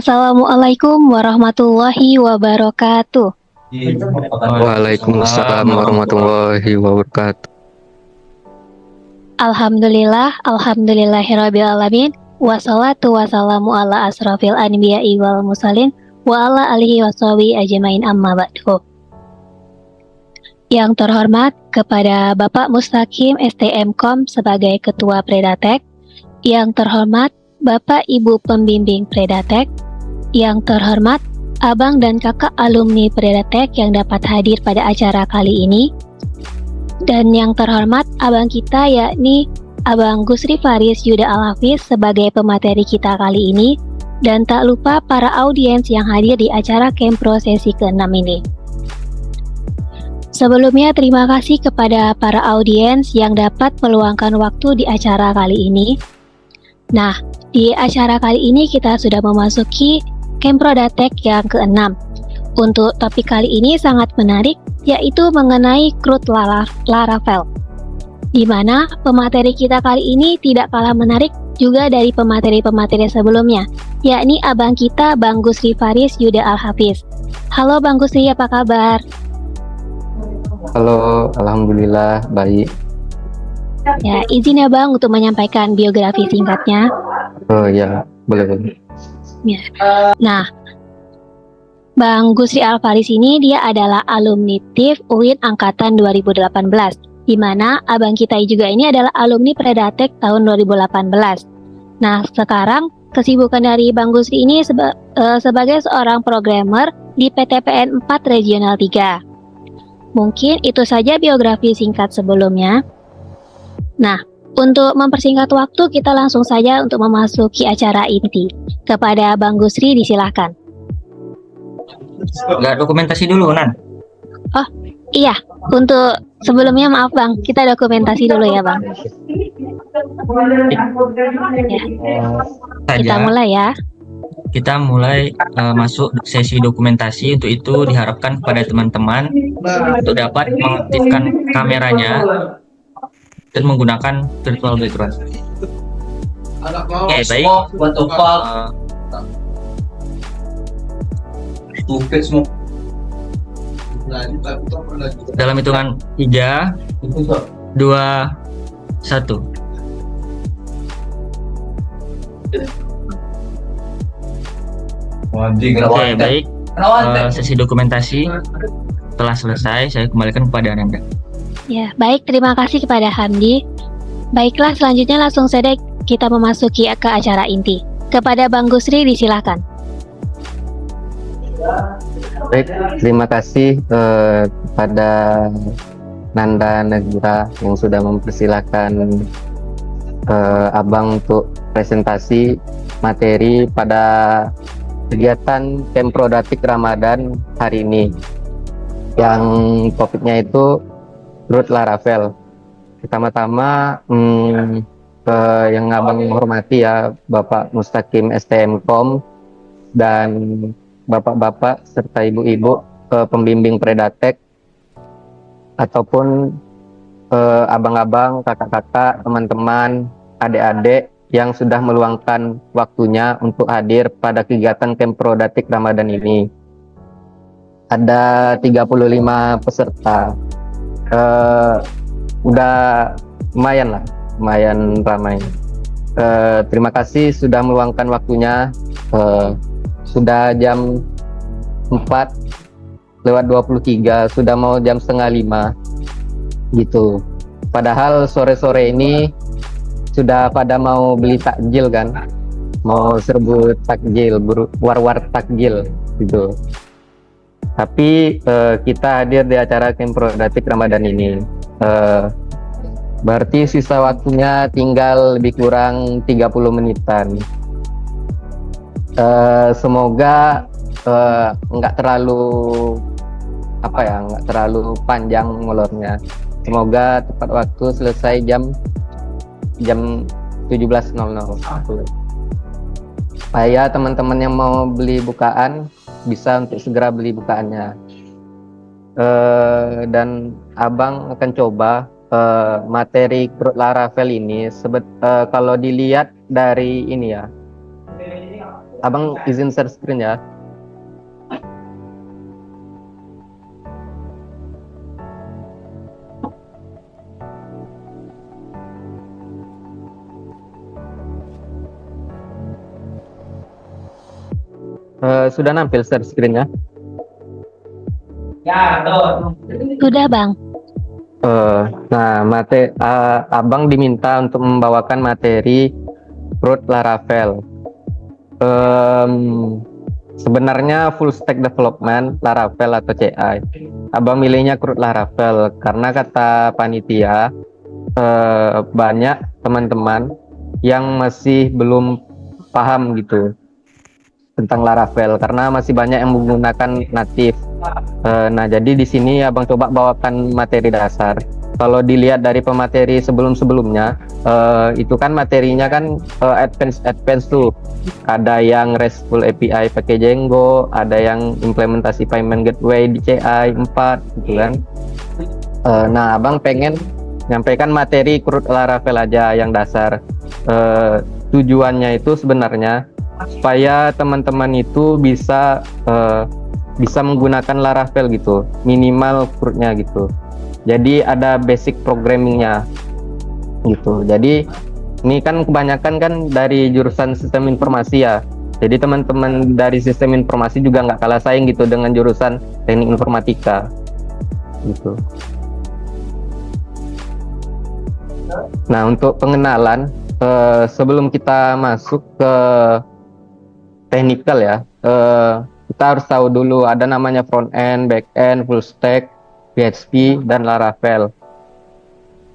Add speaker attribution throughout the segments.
Speaker 1: Assalamualaikum warahmatullahi wabarakatuh.
Speaker 2: Waalaikumsalam warahmatullahi wabarakatuh.
Speaker 1: Alhamdulillahirabbil alamin. Wassalatu wassalamu ala asrofil anbiya'i wal mursalin wa ala alihi washabihi ajmain amma ba'du. Yang terhormat kepada Bapak Mustaqim STMkom sebagai Ketua Predatek, yang terhormat Bapak Ibu Pembimbing Predatek, yang terhormat Abang dan Kakak alumni Predatek yang dapat hadir pada acara kali ini, dan yang terhormat Abang kita yakni Abang Gusri Faris Yuda Al-Hafiz sebagai pemateri kita kali ini, dan tak lupa para audiens yang hadir di acara Kempro sesi ke-6 ini. Sebelumnya terima kasih kepada para audiens yang dapat meluangkan waktu di acara kali ini. Nah, di acara kali ini kita sudah memasuki Kemprodatek yang ke-6. Untuk topik kali ini sangat menarik, yaitu mengenai crude Laravel. Di mana pemateri kita kali ini tidak kalah menarik juga dari pemateri-pemateri sebelumnya, yakni abang kita Bang Gusri Faris Yuda Al-Hafiz. Halo Bang Gusri, apa kabar?
Speaker 2: Halo, alhamdulillah baik.
Speaker 1: Ya, izin ya Bang untuk menyampaikan biografi singkatnya.
Speaker 2: Oh ya, boleh.
Speaker 1: Ya. Nah, Bang Gusri Al-Faris ini dia adalah alumni TIF UIN angkatan 2018, di mana abang kita juga ini adalah alumni Predatek tahun 2018. Nah, sekarang kesibukan dari Bang Gusri ini sebagai seorang programmer di PTPN 4 Regional 3. Mungkin itu saja biografi singkat sebelumnya. Nah, untuk mempersingkat waktu, kita langsung saja untuk memasuki acara inti. Kepada Bang Gusri, disilahkan.
Speaker 3: Nggak dokumentasi dulu, Nan?
Speaker 1: Oh, iya. Untuk sebelumnya maaf Bang, kita dokumentasi dulu ya Bang. Ya. Kita mulai ya.
Speaker 3: Kita mulai masuk sesi dokumentasi. Untuk itu diharapkan kepada teman-teman untuk dapat mengaktifkan kameranya dan menggunakan virtual background. Oke, baik. Dalam hitungan 3, 2, 1. Oke, baik. Sesi dokumentasi telah selesai. Saya kembalikan kepada Ananda.
Speaker 1: Ya, baik. Terima kasih kepada Hamdi. Baiklah, selanjutnya langsung saja kita memasuki ke acara inti. Kepada Bang Gusri, disilahkan.
Speaker 2: Baik, terima kasih kepada Nanda Najira yang sudah mempersilahkan Abang untuk presentasi materi pada kegiatan Kemprodatik Ramadan hari ini, yang topiknya itu crude Laravel. Pertama-tama yang Abang menghormati ya Bapak Mustaqim STMkom dan bapak-bapak serta ibu-ibu pembimbing Predatek ataupun abang-abang, kakak-kakak, teman-teman, adik-adik yang sudah meluangkan waktunya untuk hadir pada kegiatan Kemprodatik Ramadan ini. Ada 35 peserta. Udah lumayan ramai. Terima kasih sudah meluangkan waktunya. Sudah jam 4:23, sudah mau jam 4:30 gitu. Padahal sore-sore ini sudah pada mau beli takjil kan, mau serbu takjil, war-war takjil gitu. Tapi kita hadir di acara Kemprodatik Ramadan ini. Berarti sisa waktunya tinggal lebih kurang 30 menitan. Semoga nggak terlalu panjang molornya. Semoga tepat waktu selesai jam 17.00. Supaya teman-teman yang mau beli bukaan bisa untuk segera beli bukaannya. Dan Abang akan coba materi crude Laravel ini kalau dilihat dari ini ya, abang izin share screen ya. Sudah nampil share screen-nya?
Speaker 1: Sudah, Bang.
Speaker 2: Nah, abang diminta untuk membawakan materi Crude Laravel. Sebenarnya full stack development Laravel atau CI. Abang milihnya Crude Laravel karena kata panitia banyak teman-teman yang masih belum paham gitu tentang Laravel karena masih banyak yang menggunakan native. Nah, jadi di sini abang coba bawakan materi dasar. Kalau dilihat dari pemateri sebelum-sebelumnya, itu kan materinya kan advance tuh. Ada yang RESTful API pakai Django, ada yang implementasi payment gateway di CI 4 gitu kan. Nah, abang pengen nyampaikan materi Crude Laravel aja yang dasar. Tujuannya itu sebenarnya supaya teman-teman itu bisa menggunakan Laravel gitu, minimal Crude-nya gitu. Jadi ada basic programmingnya gitu. Jadi ini kan kebanyakan kan dari jurusan sistem informasi ya. Jadi teman-teman dari sistem informasi juga nggak kalah saing gitu dengan jurusan teknik informatika gitu. Nah, untuk pengenalan sebelum kita masuk ke technical ya, kita harus tahu dulu ada namanya front end, back end, full stack, PHP, dan Laravel.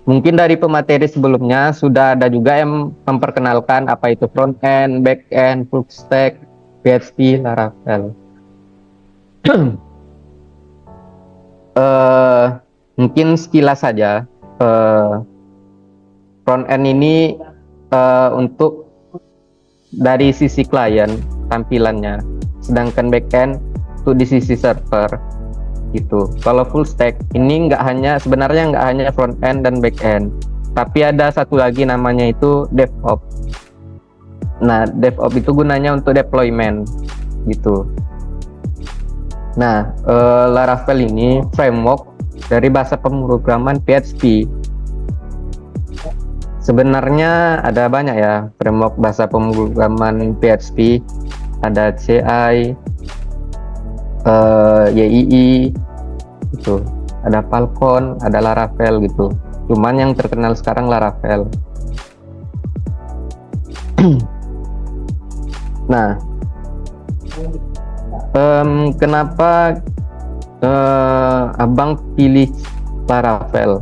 Speaker 2: Mungkin dari pemateri sebelumnya sudah ada juga yang memperkenalkan apa itu front end, back end, full stack, PHP, Laravel. Mungkin sekilas saja. Front end ini untuk dari sisi klien tampilannya, sedangkan backend itu di sisi server gitu. Kalau full stack ini sebenarnya nggak hanya front end dan back end, tapi ada satu lagi namanya itu DevOps. Nah, DevOps itu gunanya untuk deployment gitu. Nah, Laravel ini framework dari bahasa pemrograman PHP. Sebenarnya ada banyak ya framework bahasa pemrograman PHP, ada CI, YII gitu, ada Falcon, ada Laravel gitu. Cuman yang terkenal sekarang Laravel. Nah, kenapa abang pilih Laravel?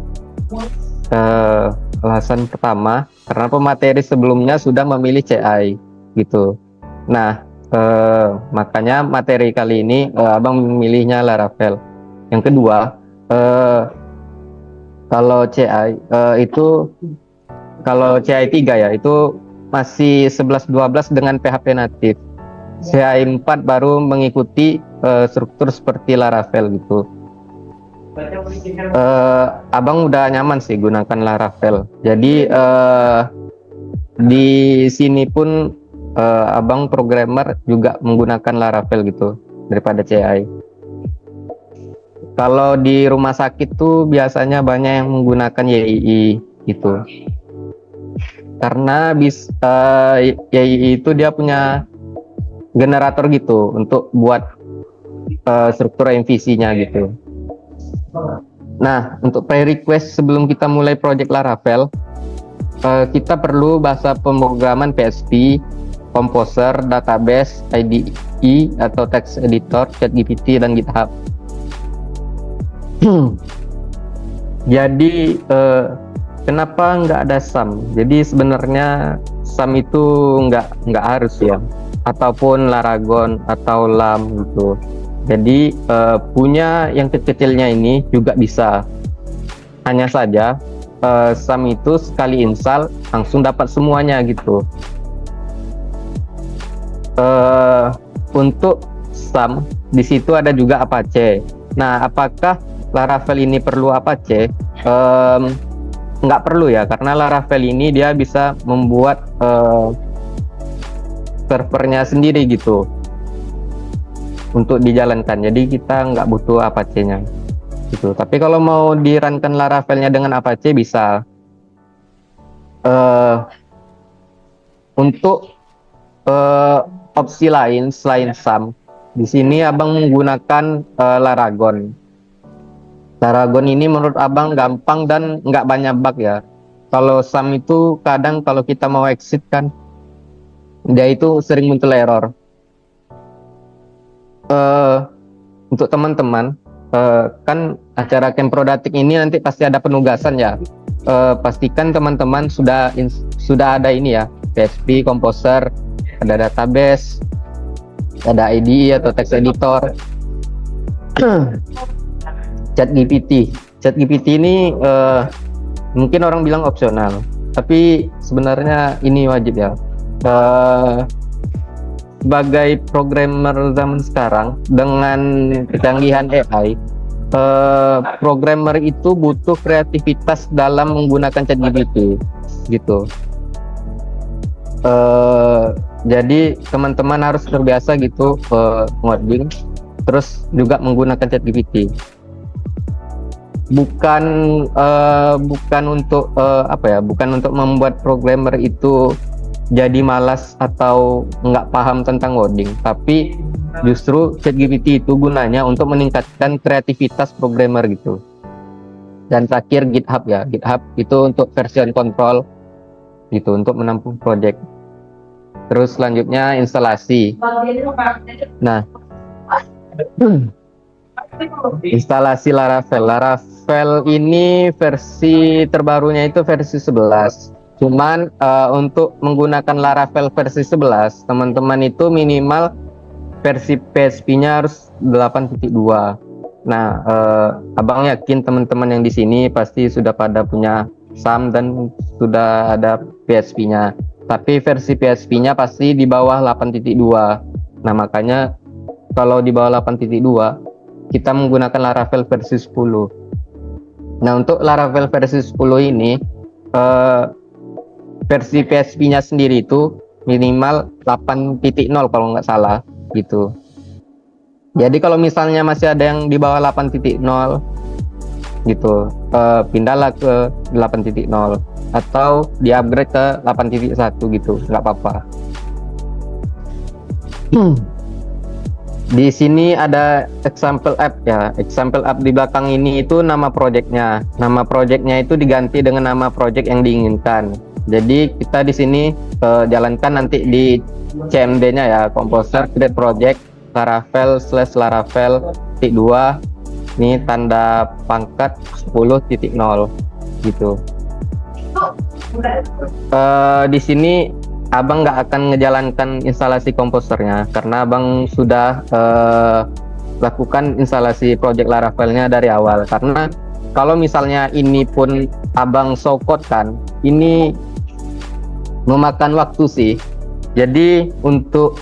Speaker 2: Alasan pertama karena pemateri sebelumnya sudah memilih CI gitu. Nah, makanya materi kali ini abang memilihnya Laravel. Yang kedua, kalau CI itu kalau CI 3 ya itu masih 11-12 dengan PHP native. CI 4 baru mengikuti struktur seperti Laravel gitu. Abang udah nyaman sih gunakan Laravel. Jadi di sini pun abang programmer juga menggunakan Laravel gitu daripada CI. Kalau di rumah sakit tuh biasanya banyak yang menggunakan YII gitu. Karena YII itu dia punya generator gitu untuk buat struktur MVC-nya gitu. Nah, untuk prerequest sebelum kita mulai project Laravel, kita perlu bahasa pemrograman PHP, Composer, database, IDE atau text editor, ChatGPT, dan GitHub. Jadi kenapa nggak ada SAM? Jadi sebenarnya SAM itu nggak harus ya, ataupun Laragon atau LAM gitu. Jadi punya yang kecil-kecilnya ini juga bisa. Hanya saja SAM itu sekali install langsung dapat semuanya gitu. Untuk SAM di situ ada juga Apache. Nah, apakah Laravel ini perlu Apache? Nggak perlu ya, karena Laravel ini dia bisa membuat servernya sendiri gitu untuk dijalankan. Jadi kita nggak butuh Apache-nya gitu. Tapi kalau mau di-runkan Laravel-nya dengan Apache bisa. Untuk opsi lain selain SAM, di sini abang menggunakan Laragon. Laragon ini menurut abang gampang dan nggak banyak bug ya. Kalau SAM itu kadang kalau kita mau exit kan, dia itu sering muncul error. Untuk teman-teman, kan acara Camprodatic ini nanti pasti ada penugasan ya. Pastikan teman-teman sudah ada ini ya, PHP, Composer, ada database, ada IDE atau text editor. ChatGPT ini mungkin orang bilang opsional, tapi sebenarnya ini wajib ya. Sebagai programmer zaman sekarang dengan kecanggihan AI, programmer itu butuh kreativitas dalam menggunakan ChatGPT gitu. Jadi teman-teman harus terbiasa gitu ngoding, terus juga menggunakan ChatGPT. Bukan untuk bukan untuk membuat programmer itu jadi malas atau nggak paham tentang coding, tapi justru ChatGPT itu gunanya untuk meningkatkan kreativitas programmer gitu. Dan terakhir GitHub ya, GitHub itu untuk version control gitu, untuk menampung project. Terus selanjutnya instalasi. Nah, instalasi Laravel. Laravel ini versi terbarunya itu versi 11. Cuman untuk menggunakan Laravel versi 11, teman-teman itu minimal versi PHP-nya harus 8.2. Nah, abang yakin teman-teman yang di sini pasti sudah pada punya SAM dan sudah ada PHP-nya. Tapi versi PHP-nya pasti di bawah 8.2. Nah, makanya kalau di bawah 8.2, kita menggunakan Laravel versi 10. Nah, untuk Laravel versi 10 ini, versi PHP-nya sendiri itu minimal 8.0 kalau nggak salah gitu. Jadi kalau misalnya masih ada yang di bawah 8.0 gitu, pindahlah ke 8.0 atau di upgrade ke 8.1 gitu, nggak apa-apa. Di sini ada example app ya. Example app di belakang ini itu nama projectnya. Nama projectnya itu diganti dengan nama project yang diinginkan. Jadi kita di sini jalankan nanti di CMD-nya ya, Composer create project Laravel/Laravel /2. Ini tanda pangkat 10.0 gitu. Di sini abang nggak akan ngejalankan instalasi komposernya karena abang sudah lakukan instalasi project Laravelnya dari awal. Karena kalau misalnya ini pun abang sokot kan, ini memakan waktu sih. Jadi untuk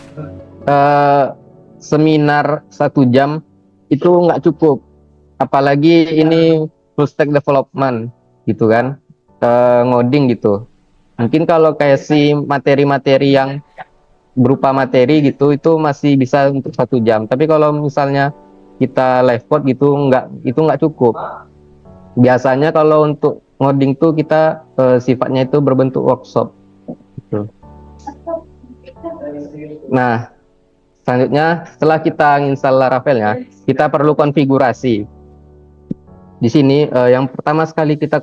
Speaker 2: seminar 1 jam itu nggak cukup, apalagi ini full stack development gitu kan, ngoding gitu. Mungkin kalau kayak si materi-materi yang berupa materi gitu itu masih bisa untuk 1 jam. Tapi kalau misalnya kita live code gitu itu nggak cukup. Biasanya kalau untuk ngoding tuh kita sifatnya itu berbentuk workshop gitu. Nah, selanjutnya setelah kita install Laravelnya, kita perlu konfigurasi. Di sini yang pertama sekali kita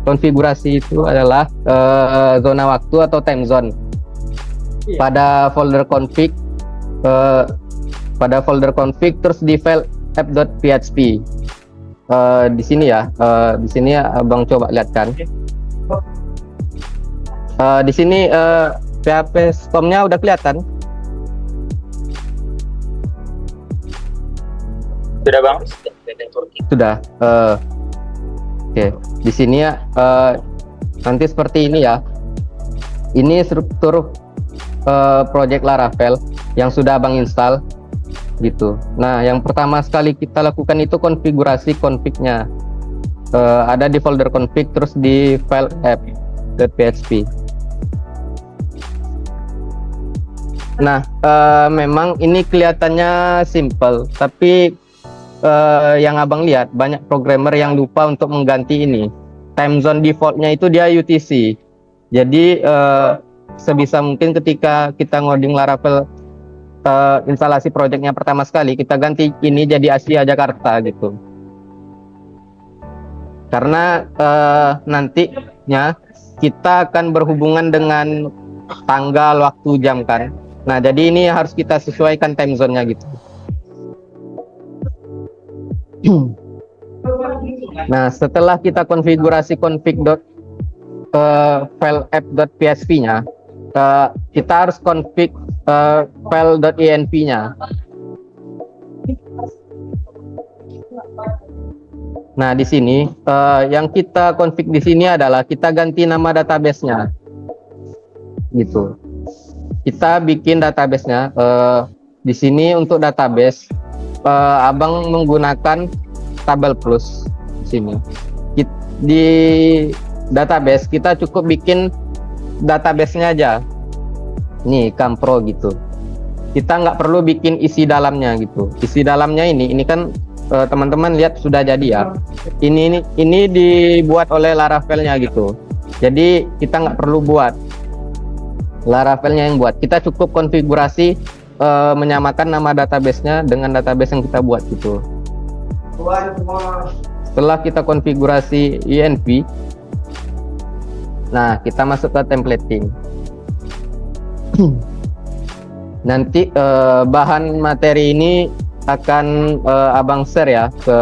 Speaker 2: konfigurasi itu adalah zona waktu atau time zone. Pada folder config terus di file app.php. Di sini ya, abang coba lihat kan. Di sini PHP storm-nya udah kelihatan.
Speaker 3: Sudah bang?
Speaker 2: Sudah. Oke. Di sini ya nanti seperti ini ya. Ini struktur project Laravel yang sudah abang install gitu. Nah, yang pertama sekali kita lakukan itu konfigurasi config-nya. Ada di folder config terus di file app.php. Nah, memang ini kelihatannya simple, tapi yang abang lihat banyak programmer yang lupa untuk mengganti ini. Time zone defaultnya itu dia UTC. Jadi sebisa mungkin ketika kita ngoding Laravel instalasi projectnya pertama sekali, kita ganti ini jadi Asia Jakarta gitu. Karena nantinya kita akan berhubungan dengan tanggal, waktu, jam kan. Nah, jadi ini harus kita sesuaikan time zone-nya gitu. Nah, setelah kita konfigurasi file app.php-nya, kita harus config file.env-nya. Nah, di sini yang kita config di sini adalah kita ganti nama database-nya. Gitu. Kita bikin database-nya. Di sini untuk database, abang menggunakan tabel plus di sini. Di database kita cukup bikin database-nya aja. Nih, Kampro gitu. Kita nggak perlu bikin isi dalamnya gitu. Isi dalamnya ini kan teman-teman lihat sudah jadi ya. Ini dibuat oleh Laravel-nya gitu. Jadi kita nggak perlu buat, Laravel-nya yang buat. Kita cukup konfigurasi menyamakan nama database-nya dengan database yang kita buat gitu. Setelah kita konfigurasi env, nah kita masuk ke templating. Nanti bahan materi ini akan abang share ya ke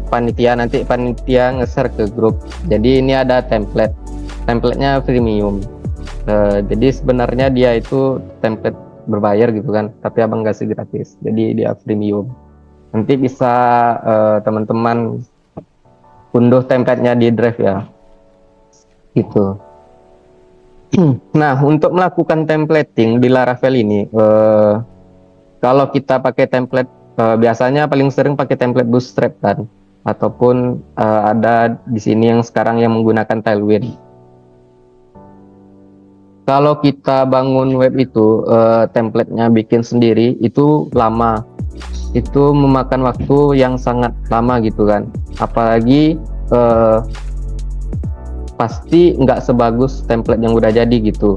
Speaker 2: panitia, nanti panitia nge-share ke grup. Jadi ini ada templatenya premium. Jadi sebenarnya dia itu template berbayar gitu kan, tapi abang kasih gratis, jadi dia premium. Nanti bisa teman-teman unduh templatenya di drive ya gitu. Nah, untuk melakukan templating di Laravel ini, kalau kita pakai template, biasanya paling sering pakai template Bootstrap kan, ataupun ada di sini yang sekarang yang menggunakan Tailwind. Kalau kita bangun web itu, templatenya bikin sendiri itu lama, itu memakan waktu yang sangat lama gitu kan. Apalagi pasti nggak sebagus template yang udah jadi gitu.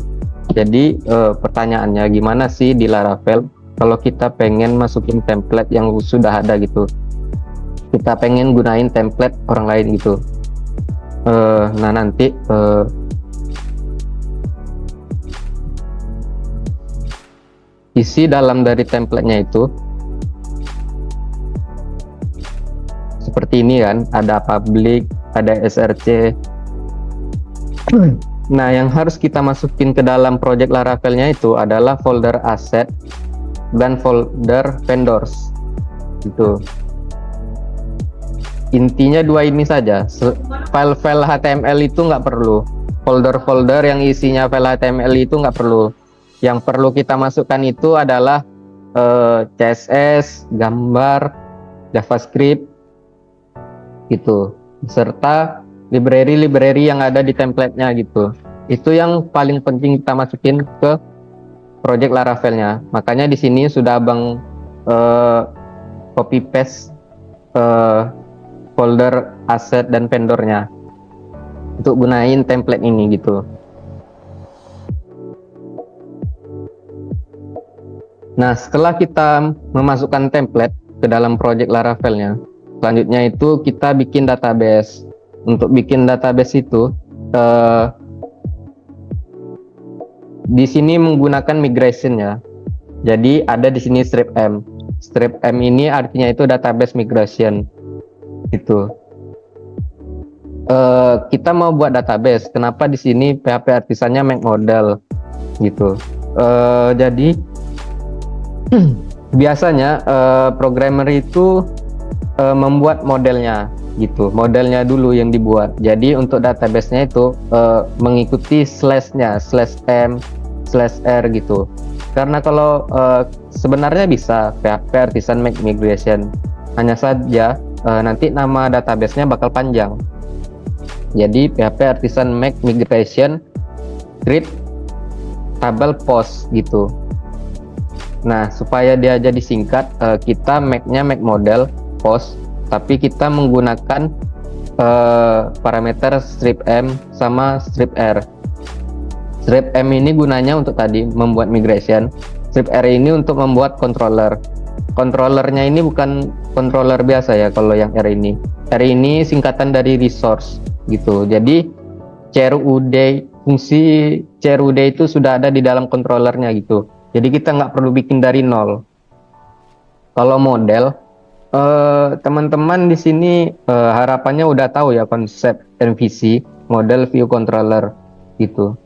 Speaker 2: Jadi pertanyaannya gimana sih di Laravel kalau kita pengen masukin template yang sudah ada gitu, kita pengen gunain template orang lain gitu. Nah nanti isi dalam dari templatenya itu seperti ini kan, ada public, ada src. Nah, yang harus kita masukin ke dalam project Laravelnya itu adalah folder asset dan folder vendors gitu. Intinya dua ini saja. File-file HTML itu nggak perlu, folder-folder yang isinya file HTML itu nggak perlu. Yang perlu kita masukkan itu adalah CSS, gambar, JavaScript gitu, serta library yang ada di templatenya gitu. Itu yang paling penting kita masukin ke project Laravelnya. Makanya di sini sudah abang copy paste folder asset dan vendornya untuk gunain template ini gitu. Nah, setelah kita memasukkan template ke dalam project Laravelnya, selanjutnya itu kita bikin database. Untuk bikin database itu di sini menggunakan migration ya. Jadi ada di sini strip M. Strip M ini artinya itu database migration. Itu. Kita mau buat database. Kenapa di sini PHP artisannya make model gitu. Jadi biasanya programmer itu membuat modelnya gitu, modelnya dulu yang dibuat. Jadi untuk database-nya itu mengikuti slash-nya, /m/r gitu. Karena kalau sebenarnya bisa PHP artisan make migration, hanya saja nanti nama database-nya bakal panjang. Jadi PHP artisan make migration create table post gitu. Nah, supaya dia jadi singkat, kita make-nya make model post, tapi kita menggunakan parameter strip M sama strip R. Strip M ini gunanya untuk tadi membuat migration, strip R ini untuk membuat controller. Controllernya ini bukan controller biasa ya kalau yang R ini. R ini singkatan dari resource gitu. Jadi CRUD, fungsi CRUD itu sudah ada di dalam controllernya gitu. Jadi kita nggak perlu bikin dari nol. Kalau model, teman-teman di sini harapannya udah tahu ya konsep MVC, model view controller gitu.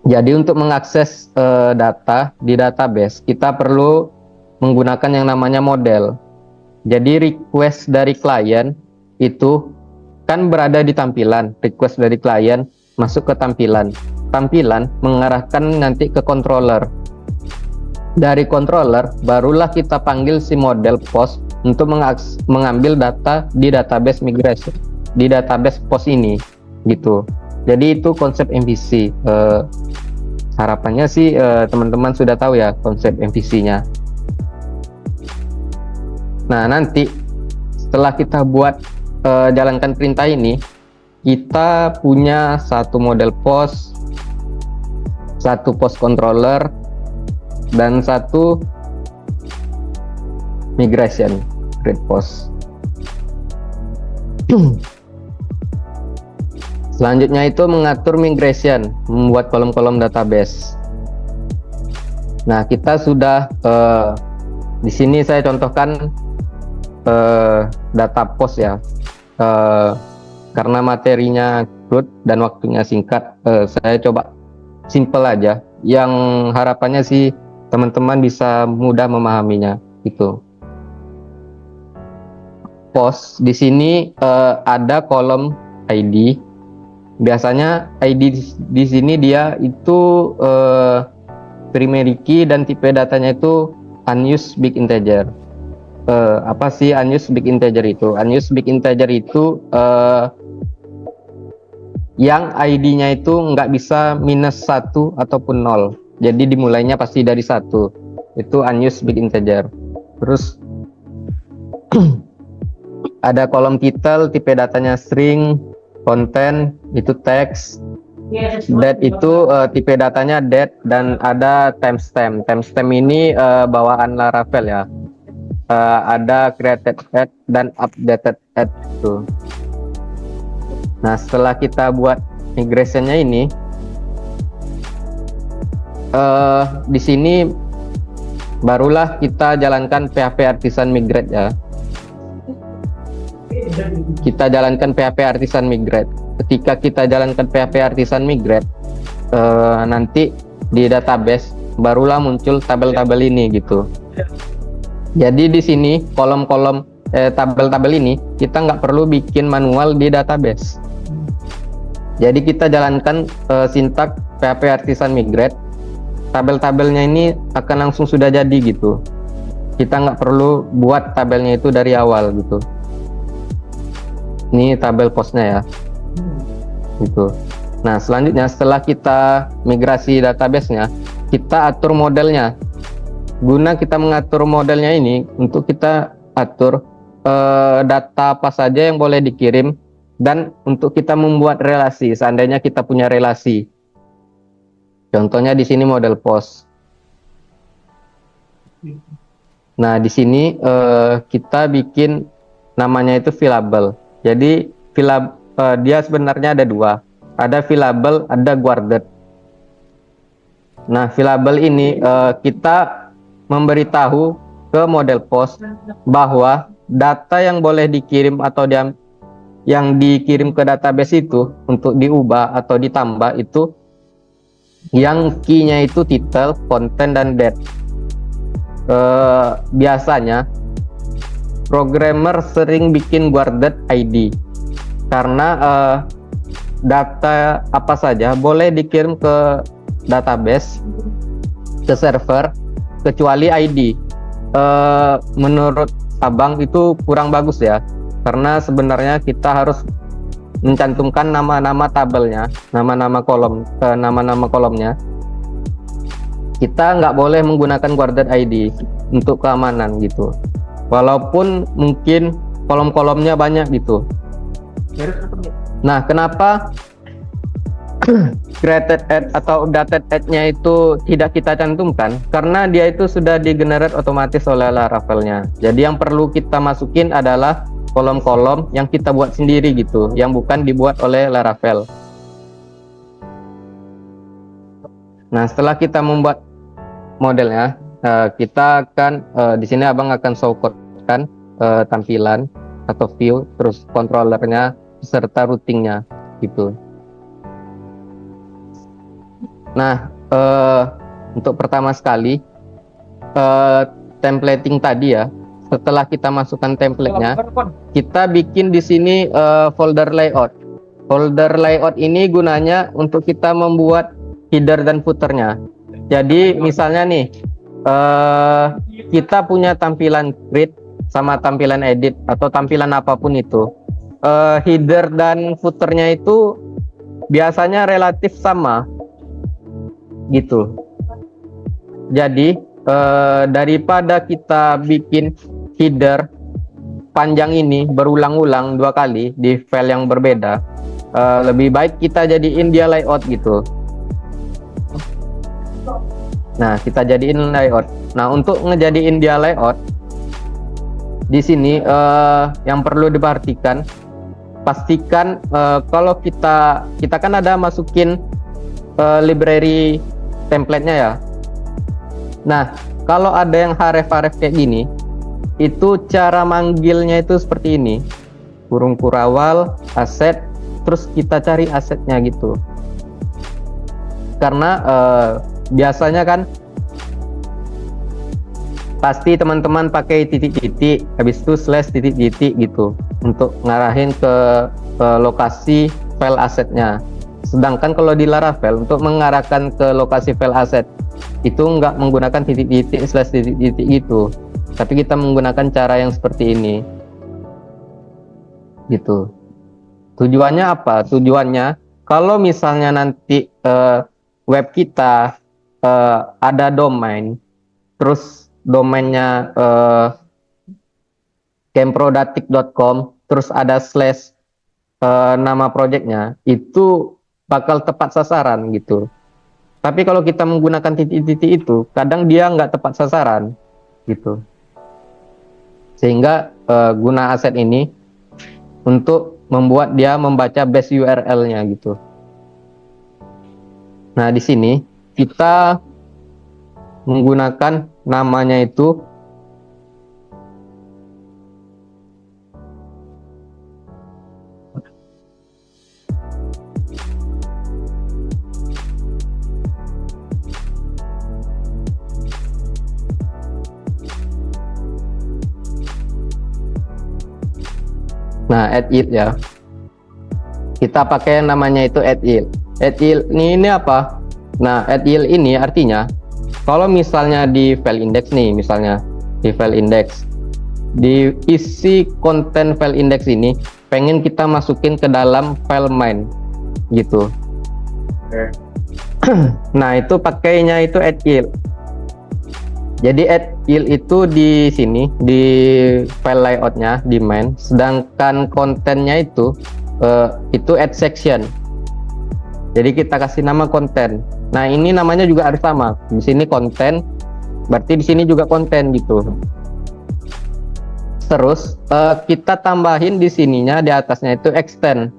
Speaker 2: Jadi untuk mengakses data di database, kita perlu menggunakan yang namanya model. Jadi request dari klien itu kan berada di tampilan, request dari klien masuk ke tampilan. Tampilan mengarahkan nanti ke controller. Dari controller barulah kita panggil si model post untuk mengambil data di database migration, di database post ini gitu. Jadi itu konsep MVC. Harapannya sih teman-teman sudah tahu ya konsep MVC-nya. Nah, nanti setelah kita buat jalankan perintah ini, kita punya satu model post, satu post controller, dan satu migration create post. Selanjutnya itu mengatur migration, membuat kolom-kolom database. Nah, kita sudah di sini saya contohkan data post ya, karena materinya crude dan waktunya singkat, saya coba simple aja, yang harapannya sih teman-teman bisa mudah memahaminya gitu. Post di sini ada kolom ID. Biasanya ID di sini dia itu primary key dan tipe datanya itu unused big integer. Apa sih unused big integer itu? Unused big integer itu yang ID-nya itu nggak bisa minus 1 ataupun 0. Jadi dimulainya pasti dari 1. Itu unused big integer. Terus ada kolom title, tipe datanya string, content itu text, date itu tipe datanya date, dan ada timestamp. Timestamp ini bawaan Laravel ya. Ada created at dan updated at itu. Nah, setelah kita buat migrationnya ini, di sini barulah kita jalankan PHP Artisan Migrate ya. Kita jalankan PHP Artisan Migrate. Ketika kita jalankan PHP Artisan Migrate, nanti di database barulah muncul tabel-tabel ini gitu. Jadi di sini kolom-kolom tabel-tabel ini kita nggak perlu bikin manual di database. Jadi kita jalankan sintak PHP Artisan Migrate, tabel-tabelnya ini akan langsung sudah jadi gitu. Kita nggak perlu buat tabelnya itu dari awal gitu. Ini tabel postnya ya, gitu. Nah, selanjutnya setelah kita migrasi database-nya, kita atur modelnya. Guna kita mengatur modelnya ini, untuk kita atur data apa saja yang boleh dikirim, dan untuk kita membuat relasi, seandainya kita punya relasi. Contohnya di sini model post. Nah, di sini kita bikin namanya itu fillable. Jadi dia sebenarnya ada dua. Ada fillable, ada guarded. Nah, fillable ini kita memberitahu ke model post bahwa data yang boleh dikirim atau yang dikirim ke database itu untuk diubah atau ditambah itu yang key-nya itu title, content, dan date. Biasanya programmer sering bikin guarded ID karena data apa saja boleh dikirim ke database, ke server, kecuali ID. Menurut abang itu kurang bagus ya, karena sebenarnya kita harus mencantumkan nama-nama tabelnya, nama-nama kolom, nama-nama kolomnya. kita nggak boleh menggunakan guarded ID untuk keamanan gitu. Walaupun mungkin kolom-kolomnya banyak gitu. Nah, kenapa created add atau updated add-nya itu tidak kita cantumkan? Karena dia itu sudah digenerate otomatis oleh Laravel-nya. Jadi yang perlu kita masukin adalah kolom-kolom yang kita buat sendiri gitu, yang bukan dibuat oleh Laravel. Nah, setelah kita membuat modelnya, kita akan di sini abang akan show code kan tampilan atau view, terus controllernya serta routingnya gitu. Nah, untuk pertama sekali templating tadi ya, setelah kita masukkan template-nya, kita bikin di sini folder layout. Folder layout ini gunanya untuk kita membuat header dan footernya. Jadi misalnya nih, kita punya tampilan create sama tampilan edit atau tampilan apapun itu, header dan footernya itu biasanya relatif sama gitu. Jadi daripada kita bikin header panjang ini berulang-ulang 2 kali di file yang berbeda, lebih baik kita jadiin dia layout gitu. Nah, kita jadiin layout. Nah, untuk ngejadiin dia layout, di sini yang perlu diperhatikan, pastikan kalau kita kan ada masukin library template-nya ya. Nah, kalau ada yang href kayak gini, itu cara manggilnya itu seperti ini. Kurung kurawal, aset, terus kita cari asetnya gitu. Karena biasanya kan pasti teman-teman pakai titik-titik, habis itu slash titik-titik gitu untuk ngarahin ke lokasi file asetnya. Sedangkan kalau di Laravel untuk mengarahkan ke lokasi file aset itu nggak menggunakan titik-titik slash titik-titik gitu, tapi kita menggunakan cara yang seperti ini gitu. Tujuannya apa? Tujuannya kalau misalnya nanti web kita ada domain, terus domainnya kemprodatik.com, terus ada slash nama projectnya, itu bakal tepat sasaran gitu. Tapi kalau kita menggunakan titik-titik itu, kadang dia nggak tepat sasaran gitu. Sehingga guna aset ini untuk membuat dia membaca base URL-nya gitu. Nah, di sini kita menggunakan namanya itu add yield ya. Kita pakai namanya itu add yield. Add yield ini apa? Nah, add yield ini artinya kalau misalnya di file index nih, misalnya di file index, di isi konten file index ini pengen kita masukin ke dalam file main gitu. Nah, itu pakainya itu add yield. Jadi add yield itu di sini di file layoutnya di main, sedangkan kontennya itu add section. Jadi kita kasih nama konten. Nah, ini namanya juga harus sama. Di sini konten, berarti di sini juga konten gitu. Terus kita tambahin di sininya di atasnya itu extend.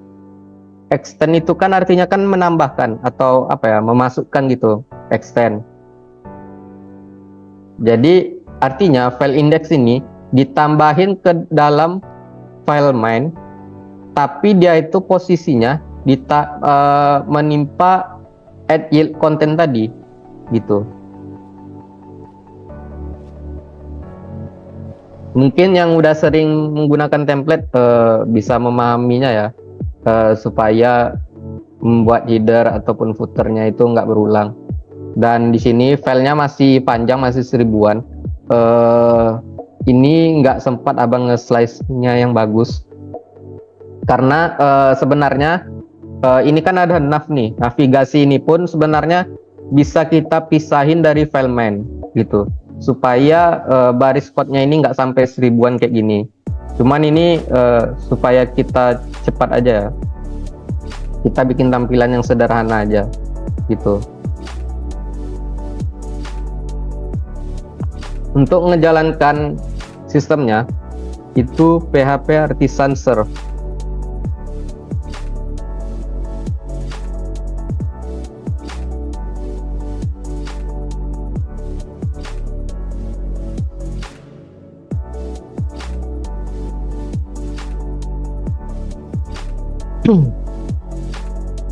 Speaker 2: Extend itu kan artinya kan menambahkan atau apa ya, memasukkan gitu. Extend. Jadi artinya file index ini ditambahin ke dalam file main, tapi dia itu posisinya menimpa add yield konten tadi gitu. Mungkin yang udah sering menggunakan template bisa memahaminya ya, supaya membuat header ataupun footernya itu nggak berulang. Dan di sini filenya masih panjang, masih 1000-an. Ini nggak sempat abang nge-slice-nya yang bagus karena sebenarnya ini kan ada nav nih, navigasi ini pun sebenarnya bisa kita pisahin dari file main gitu, supaya baris code-nya ini nggak sampai 1000-an kayak gini. Cuman ini supaya kita cepat aja, kita bikin tampilan yang sederhana aja gitu. Untuk menjalankan sistemnya itu PHP Artisan Serve.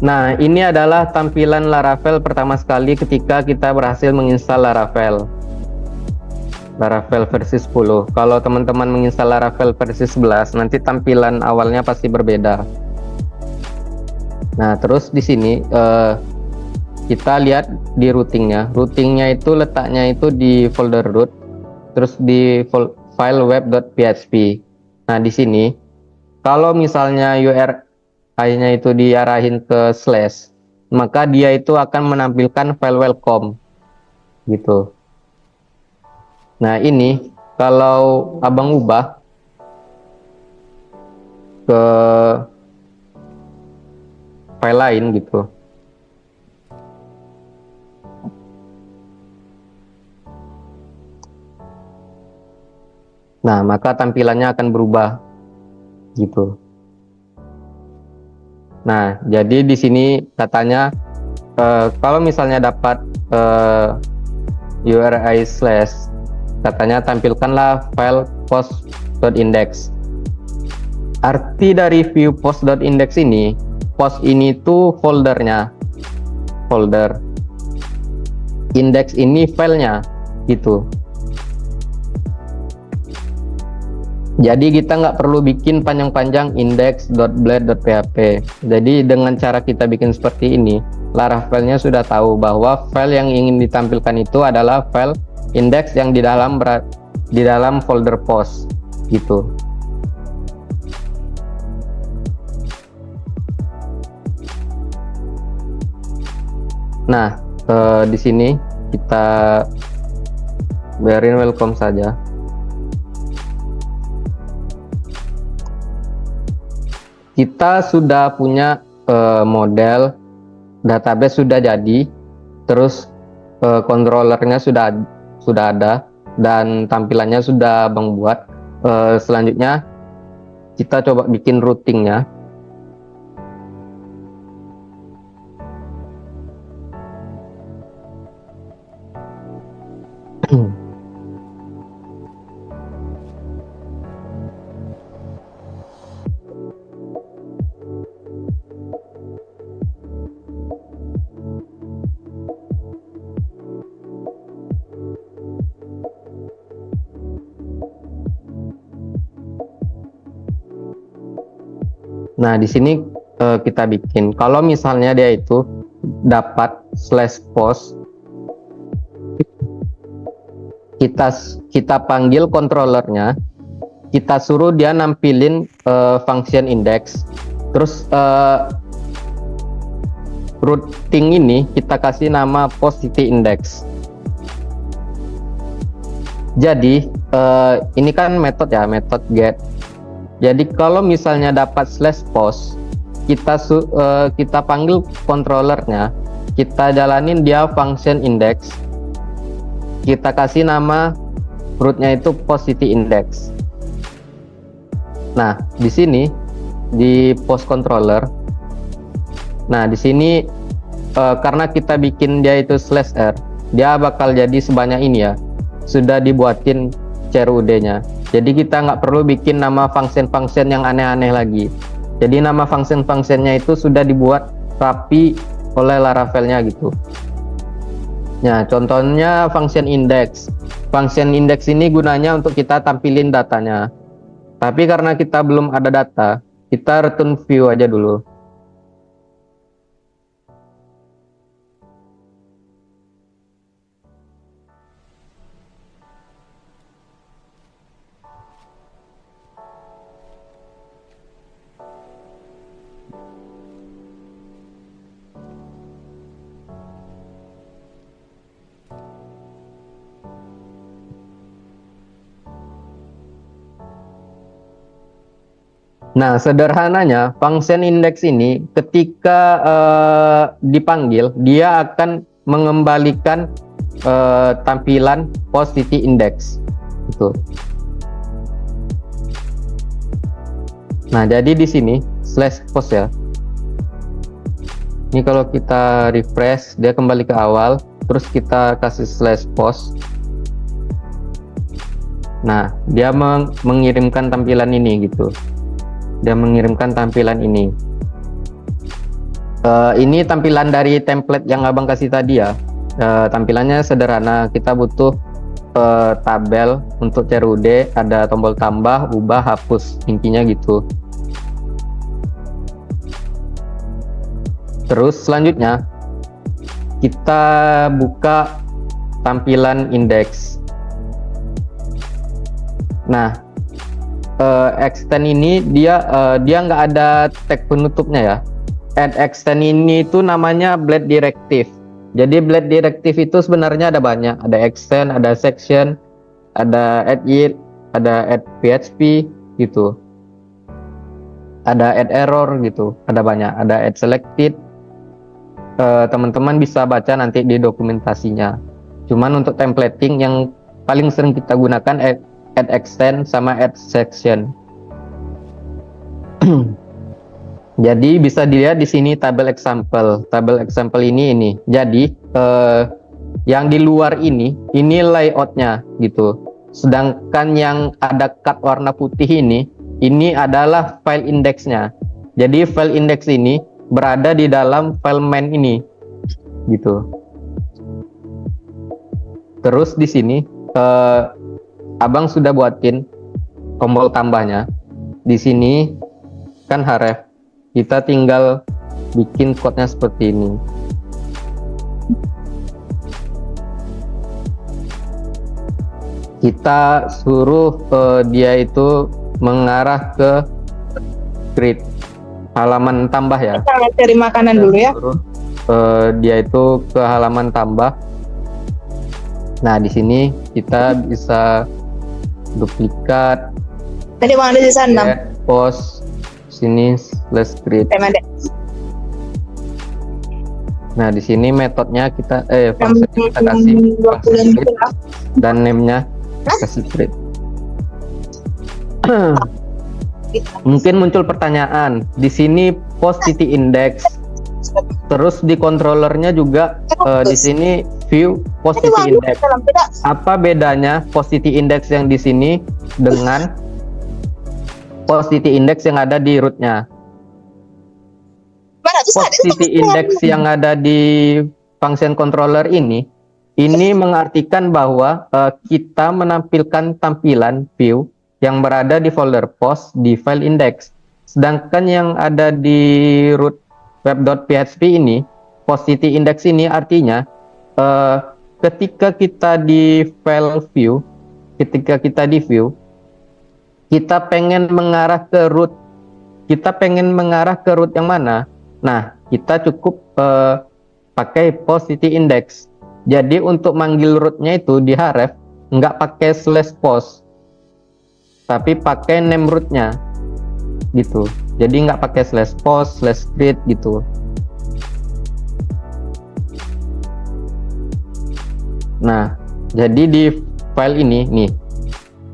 Speaker 2: Nah, ini adalah tampilan Laravel pertama sekali ketika kita berhasil menginstal Laravel versi 10. Kalau teman-teman menginstal Laravel versi 11, nanti tampilan awalnya pasti berbeda. Nah, terus di sini kita lihat di routingnya. Routingnya itu letaknya itu di folder root, terus di file web.php. Nah, di sini kalau misalnya URI-nya itu diarahin ke slash, maka dia itu akan menampilkan file welcome gitu. Nah, ini kalau abang ubah ke file lain gitu, nah maka tampilannya akan berubah gitu. Nah, jadi di sini katanya kalau misalnya dapat URI slash, katanya tampilkanlah file post.index. Arti dari view post.index ini, post ini tuh foldernya, folder, index ini filenya gitu. Jadi kita nggak perlu bikin panjang-panjang index.blade.php. Jadi dengan cara kita bikin seperti ini, Laravel-nya sudah tahu bahwa file yang ingin ditampilkan itu adalah file index yang di dalam folder post gitu. Nah, di sini kita biarin welcome saja. Kita sudah punya model database sudah jadi, terus controllernya sudah ada, dan tampilannya sudah Bang buat. Selanjutnya kita coba bikin routingnya. Nah, di sini kita bikin, kalau misalnya dia itu dapat slash post, kita panggil controllernya, kita suruh dia nampilin function index, terus routing ini kita kasih nama post.index. Jadi ini kan metode ya, metode get. Jadi kalau misalnya dapat slash post, kita panggil controllernya, kita jalanin dia function index, kita kasih nama rootnya itu post.index. Nah, di sini di post controller, nah di sini karena kita bikin dia itu slash r, dia bakal jadi sebanyak ini ya, sudah dibuatin CRUD-nya. Jadi kita nggak perlu bikin nama function-function yang aneh-aneh lagi. Jadi nama function-functionnya itu sudah dibuat rapi oleh Laravel-nya gitu. Nah, contohnya function index. Function index ini gunanya untuk kita tampilin datanya. Tapi karena kita belum ada data, kita return view aja dulu. Nah, sederhananya function index ini ketika dipanggil, dia akan mengembalikan tampilan positive index. Gitu. Nah, jadi di sini slash post ya. Ini kalau kita refresh, dia kembali ke awal, terus kita kasih slash post. Nah, dia mengirimkan tampilan ini gitu. Dia mengirimkan tampilan ini. Ini tampilan dari template yang abang kasih tadi ya. Tampilannya sederhana. Kita butuh tabel untuk CRUD, ada tombol tambah, ubah, hapus, intinya gitu. Terus selanjutnya kita buka tampilan indeks. Nah, extend ini dia nggak ada tag penutupnya ya. Add extend ini itu namanya blade directive. Jadi blade directive itu sebenarnya ada banyak, ada extend, ada section, ada add yield, ada add PHP gitu, ada add error gitu, ada banyak, ada add selected. Teman-teman bisa baca nanti di dokumentasinya. Cuman untuk templating yang paling sering kita gunakan add extend sama add section. Jadi bisa dilihat di sini tabel example. Tabel example ini. Jadi yang di luar ini layoutnya gitu. Sedangkan yang ada cut warna putih ini adalah file indexnya. Jadi file index ini berada di dalam file main ini gitu. Terus di sini abang sudah buatin tombol tambahnya. Di sini kan href, kita tinggal bikin code-nya seperti ini. Kita suruh dia itu mengarah ke grid halaman tambah ya.
Speaker 4: Kita cari makanan dulu ya.
Speaker 2: Suruh, dia itu ke halaman tambah. Nah, di sini kita bisa duplikat.
Speaker 4: Tadi Bang ada di sana.
Speaker 2: Post sini slash grid. Nah, di sini metodenya kita function kita kasih function grid dan name-nya kasih grid. Mungkin muncul pertanyaan, di sini post titik index, terus di controllernya juga di sini view post titik index. Apa bedanya post titik index yang di sini dengan post titik index yang ada di rootnya? Post titik index yang ada di function controller ini mengartikan bahwa kita menampilkan tampilan view yang berada di folder post di file index. Sedangkan yang ada di root web.php ini, post titik index ini artinya ketika kita di file view, kita pengen mengarah ke root. Kita pengen mengarah ke root yang mana? Nah, kita cukup pakai post titik index. Jadi untuk manggil rootnya itu di href nggak pakai slash post, tapi pakai name rootnya gitu. Jadi nggak pakai slash post, slash grid gitu. Nah, jadi di file ini nih,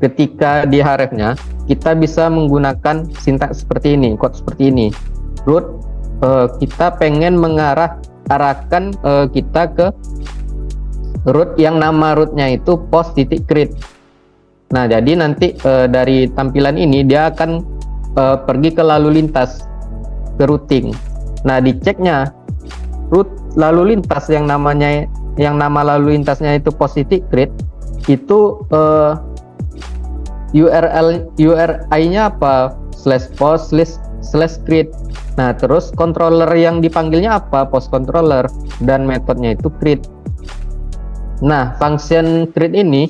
Speaker 2: ketika di hrefnya kita bisa menggunakan sintaks seperti ini, code seperti ini. Root kita pengen arahkan kita ke root yang nama rootnya itu post titik grid. Nah, jadi nanti dari tampilan ini dia akan pergi ke lalu lintas, ke routing. Nah, diceknya root lalu lintas yang nama lalu lintasnya itu post titik grid itu URI-nya apa? Slash post slash grid. Nah, terus controller yang dipanggilnya apa? Post controller, dan metodenya itu grid. Nah, function grid ini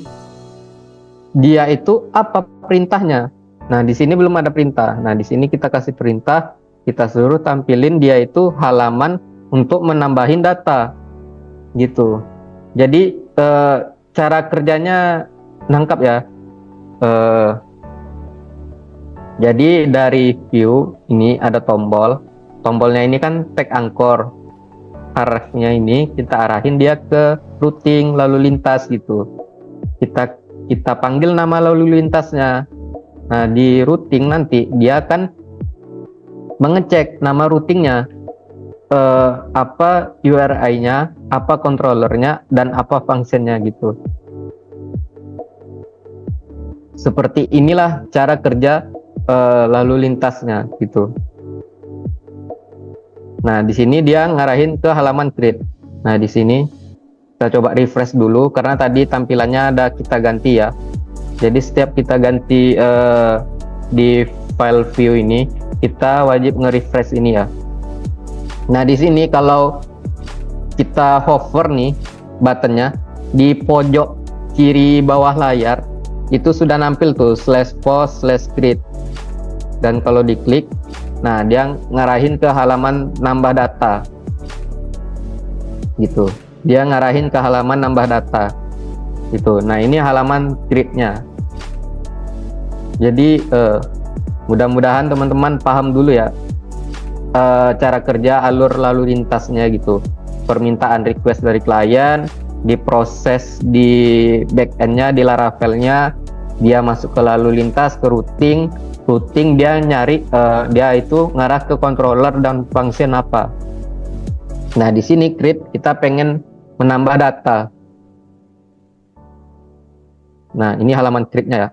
Speaker 2: dia itu apa perintahnya? Nah, di sini belum ada perintah. Nah, di sini kita kasih perintah, kita suruh tampilin dia itu halaman untuk menambahin data. Gitu. Jadi cara kerjanya nangkap ya. Jadi dari view ini ada tombol. Tombolnya ini kan tag anchor. Arahnya ini kita arahin dia ke routing lalu lintas gitu. Kita panggil nama lalu lintasnya. Nah, di routing nanti dia akan mengecek nama routingnya, apa URI-nya, apa controllernya, dan apa functionnya gitu. Seperti inilah cara kerja lalu lintasnya gitu. Nah, di sini dia ngarahin ke halaman create. Nah, di sini kita coba refresh dulu karena tadi tampilannya ada kita ganti ya. Jadi setiap kita ganti di file view ini, kita wajib nge-refresh ini ya. Nah, di sini kalau kita hover nih buttonnya di pojok kiri bawah layar, itu sudah nampil tuh /post/create. Dan kalau diklik, nah dia ngarahin ke halaman nambah data gitu. Dia ngarahin ke halaman nambah data gitu. Nah, ini halaman create-nya. Jadi mudah-mudahan teman-teman paham dulu ya cara kerja alur lalu lintasnya gitu. Permintaan request dari klien diproses di backend-nya, di Laravel-nya, dia masuk ke lalu lintas, ke routing dia nyari, dia itu ngarah ke controller dan function apa. Nah, di sini create kita pengen menambah data. Nah, ini halaman create-nya ya.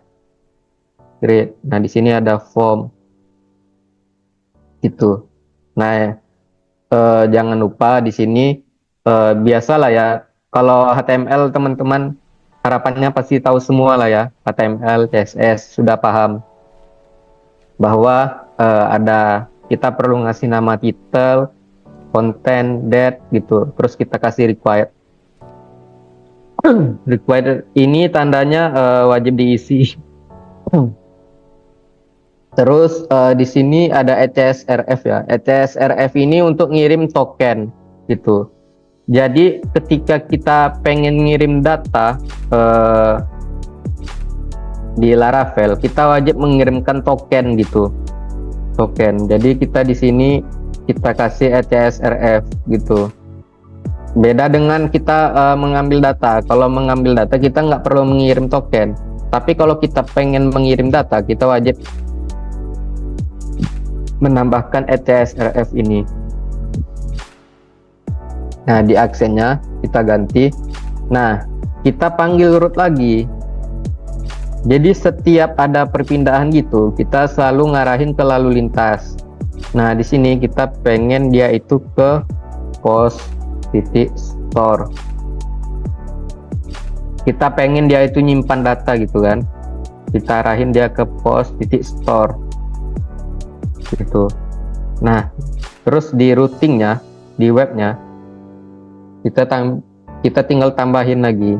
Speaker 2: Create. Nah, di sini ada form gitu. Nah, jangan lupa di sini biasalah ya, kalau HTML teman-teman harapannya pasti tahu semua lah ya. HTML, CSS sudah paham bahwa ada kita perlu ngasih nama title, content, date gitu. Terus kita kasih required. Required ini tandanya wajib diisi. Terus di sini ada ECSRF ya. ECSRF ini untuk ngirim token gitu. Jadi ketika kita pengen ngirim data di Laravel, kita wajib mengirimkan token gitu. Token. Jadi kita di sini kita kasih ECSRF gitu. Beda dengan kita mengambil data. Kalau mengambil data kita nggak perlu mengirim token. Tapi kalau kita pengen mengirim data, kita wajib menambahkan ECSRF ini. Nah, di aksennya kita ganti. Nah, kita panggil root lagi. Jadi setiap ada perpindahan gitu, kita selalu ngarahin ke lalu lintas. Nah, di sini kita pengen dia itu ke post.store. Kita pengen dia itu nyimpan data gitu kan. Kita arahin dia ke post.store. Gitu. Nah, terus di routingnya, di webnya, kita tinggal tambahin lagi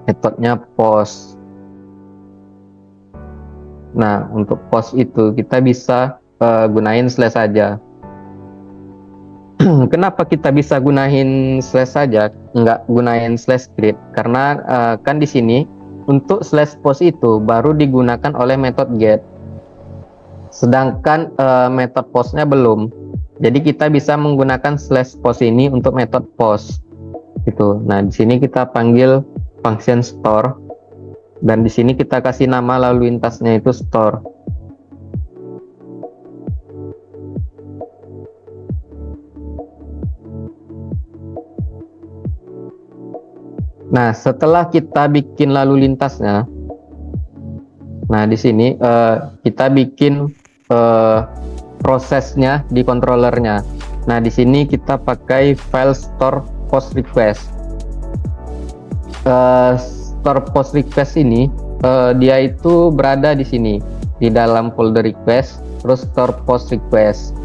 Speaker 2: metodenya post. Nah, untuk post itu kita bisa gunain slash saja. Kenapa kita bisa gunain slash saja, nggak gunain slash create? Karena kan di sini untuk slash post itu baru digunakan oleh metode get. Sedangkan metode postnya belum. Jadi kita bisa menggunakan slash post ini untuk metode post. Gitu. Nah, di sini kita panggil function store dan di sini kita kasih nama lalu lintasnya itu store. Nah, setelah kita bikin lalu lintasnya, nah di sini kita bikin prosesnya di controllernya. Nah, di sini kita pakai file store post request. Store post request ini dia itu berada di sini di dalam folder request, terus store post request.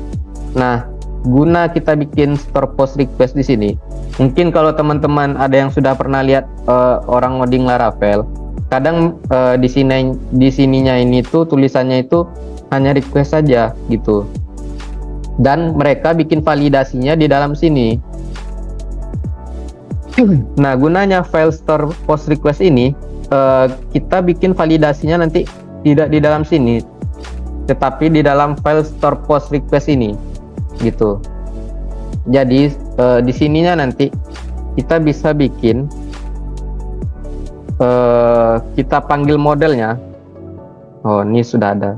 Speaker 2: Nah, guna kita bikin store post request di sini, mungkin kalau teman-teman ada yang sudah pernah lihat orang ngoding Laravel, kadang di sininya ini tuh tulisannya itu hanya request saja gitu, dan mereka bikin validasinya di dalam sini. Nah, gunanya file store post request ini kita bikin validasinya nanti tidak di dalam sini, tetapi di dalam file store post request ini, gitu. Jadi di sininya nanti kita bisa bikin, kita panggil modelnya. Oh, ini sudah ada.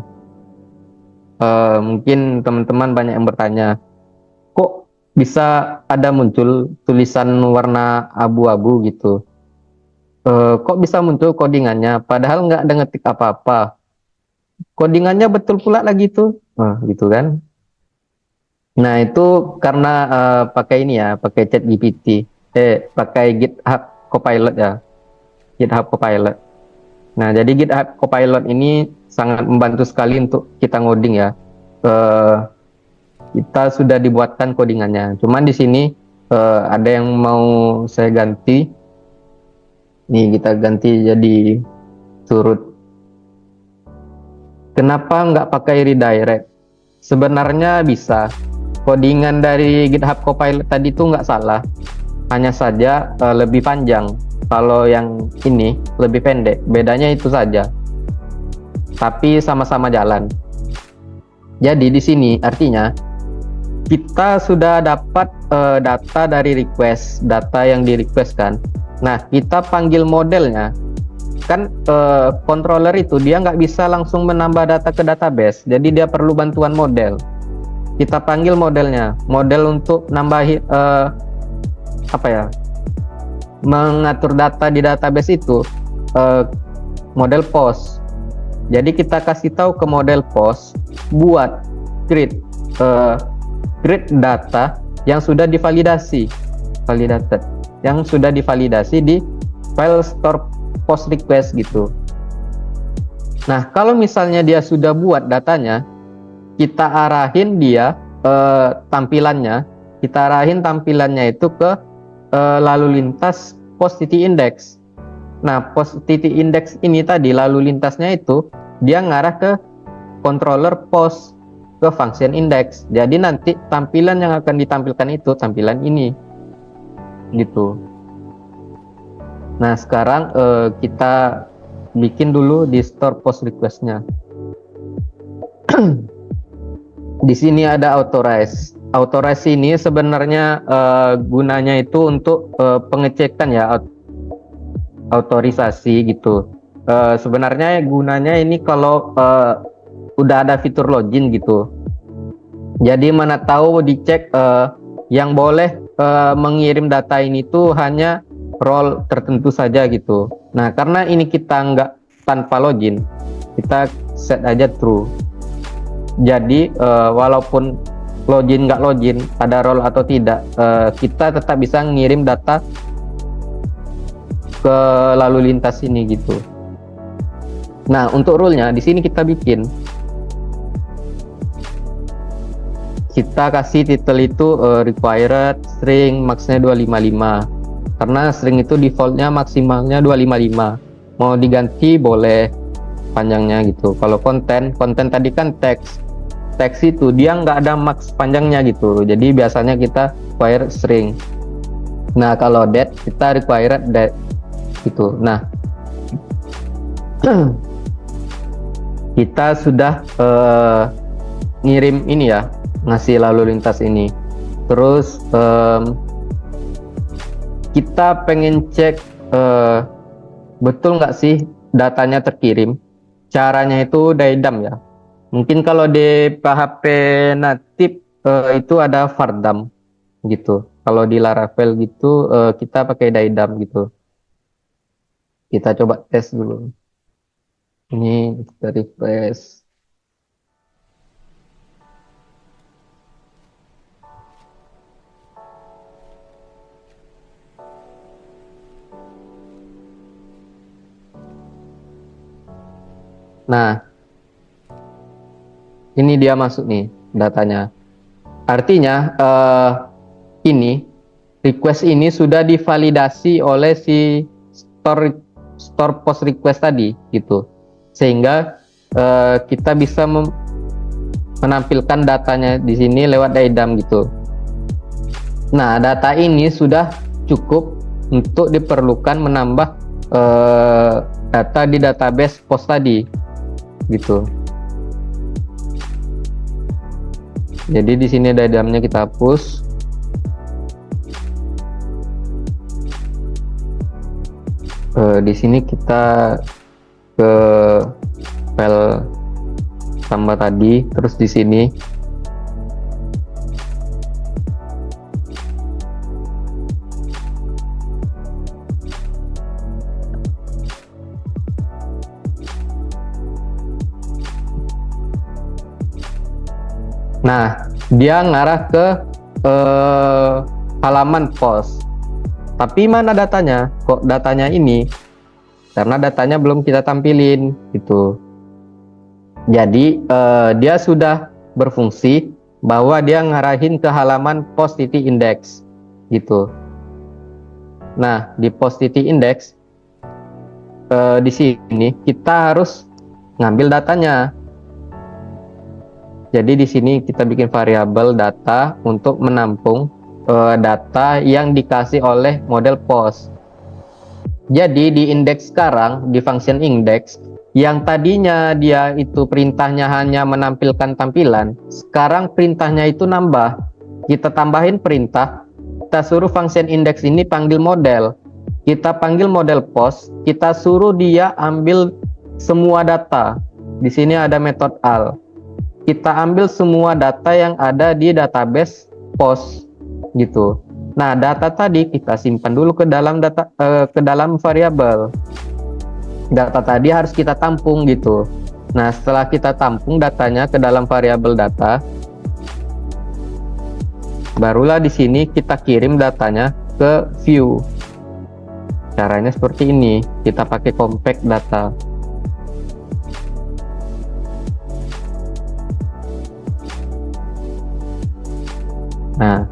Speaker 2: Mungkin teman-teman banyak yang bertanya, kok bisa ada muncul tulisan warna abu-abu gitu? Kok bisa muncul codingannya? Padahal nggak ada ngetik apa-apa. Codingannya betul pula lagi tuh, gitu kan? Nah itu karena pakai ini ya, pakai ChatGPT, pakai GitHub Copilot ya, GitHub Copilot. Nah jadi GitHub Copilot ini sangat membantu sekali untuk kita ngoding ya. Kita sudah dibuatkan codingannya. Cuman di sini ada yang mau saya ganti. Nih kita ganti jadi turut. Kenapa nggak pakai redirect? Sebenarnya bisa. Codingan dari GitHub Copilot tadi itu nggak salah. Hanya saja lebih panjang. Kalau yang ini lebih pendek. Bedanya itu saja. Tapi sama-sama jalan. Jadi di sini artinya kita sudah dapat data dari request, data yang di request kan. Nah kita panggil modelnya, kan controller itu dia nggak bisa langsung menambah data ke database, jadi dia perlu bantuan model. Kita panggil modelnya, model untuk nambahi mengatur data di database itu model post. Jadi kita kasih tahu ke model post buat create data yang sudah divalidasi di file store post request gitu. Nah kalau misalnya dia sudah buat datanya, kita arahin dia tampilannya itu ke lalu lintas post titik index. Nah post titik index ini tadi lalu lintasnya itu dia ngarah ke controller post, ke function index. Jadi nanti tampilan yang akan ditampilkan itu tampilan ini gitu. Nah sekarang kita bikin dulu di store post request-nya. Di sini ada authorize. Authorize ini sebenarnya gunanya itu untuk pengecekan ya, autorisasi gitu. Sebenarnya gunanya ini kalau udah ada fitur login gitu. Jadi mana tahu dicek yang boleh mengirim data ini tuh hanya role tertentu saja gitu. Nah karena ini kita nggak tanpa login, kita set aja true. Jadi walaupun login nggak login, ada role atau tidak, kita tetap bisa ngirim data ke lalu lintas ini gitu. Nah untuk rule-nya di sini kita bikin, kita kasih title itu required string max-nya 255, karena string itu defaultnya maksimalnya 255. Mau diganti boleh panjangnya gitu. Kalau konten tadi kan teks itu dia nggak ada max panjangnya gitu, jadi biasanya kita require string. Nah kalau date kita required date gitu. Nah kita sudah ngirim ini ya, ngasih lalu lintas ini. Terus kita pengen cek betul nggak sih datanya terkirim. Caranya itu daidam ya. Mungkin kalau di PHP native itu ada vardam gitu. Kalau di Laravel gitu kita pakai daidam gitu. Kita coba tes dulu. Ini kita refresh. Nah, ini dia masuk nih datanya. Artinya ini request ini sudah divalidasi oleh si store post request tadi gitu, sehingga kita bisa menampilkan datanya di sini lewat daidam gitu. Nah data ini sudah cukup untuk diperlukan menambah data di database post tadi. gitu. Jadi di sini ada diamnya, kita hapus. Di sini kita ke file tambah tadi, terus di sini nah dia ngarah ke halaman post. Tapi mana datanya? Kok datanya ini? Karena datanya belum kita tampilin gitu. Jadi dia sudah berfungsi bahwa dia ngarahin ke halaman post titik index gitu. Nah, di post titik index di sini kita harus ngambil datanya. Jadi di sini kita bikin variabel data untuk menampung data yang dikasih oleh model post. Jadi di indeks sekarang, di function index, yang tadinya dia itu perintahnya hanya menampilkan tampilan, sekarang perintahnya itu nambah. Kita tambahin perintah, kita suruh function index ini panggil model. Kita panggil model post, kita suruh dia ambil semua data. Di sini ada metode al. Kita ambil semua data yang ada di database post gitu. Nah, data tadi kita simpan dulu ke dalam data ke dalam variabel. Data tadi harus kita tampung gitu. Nah, setelah kita tampung datanya ke dalam variabel data, barulah di sini kita kirim datanya ke view. Caranya seperti ini. Kita pakai compact data. Nah,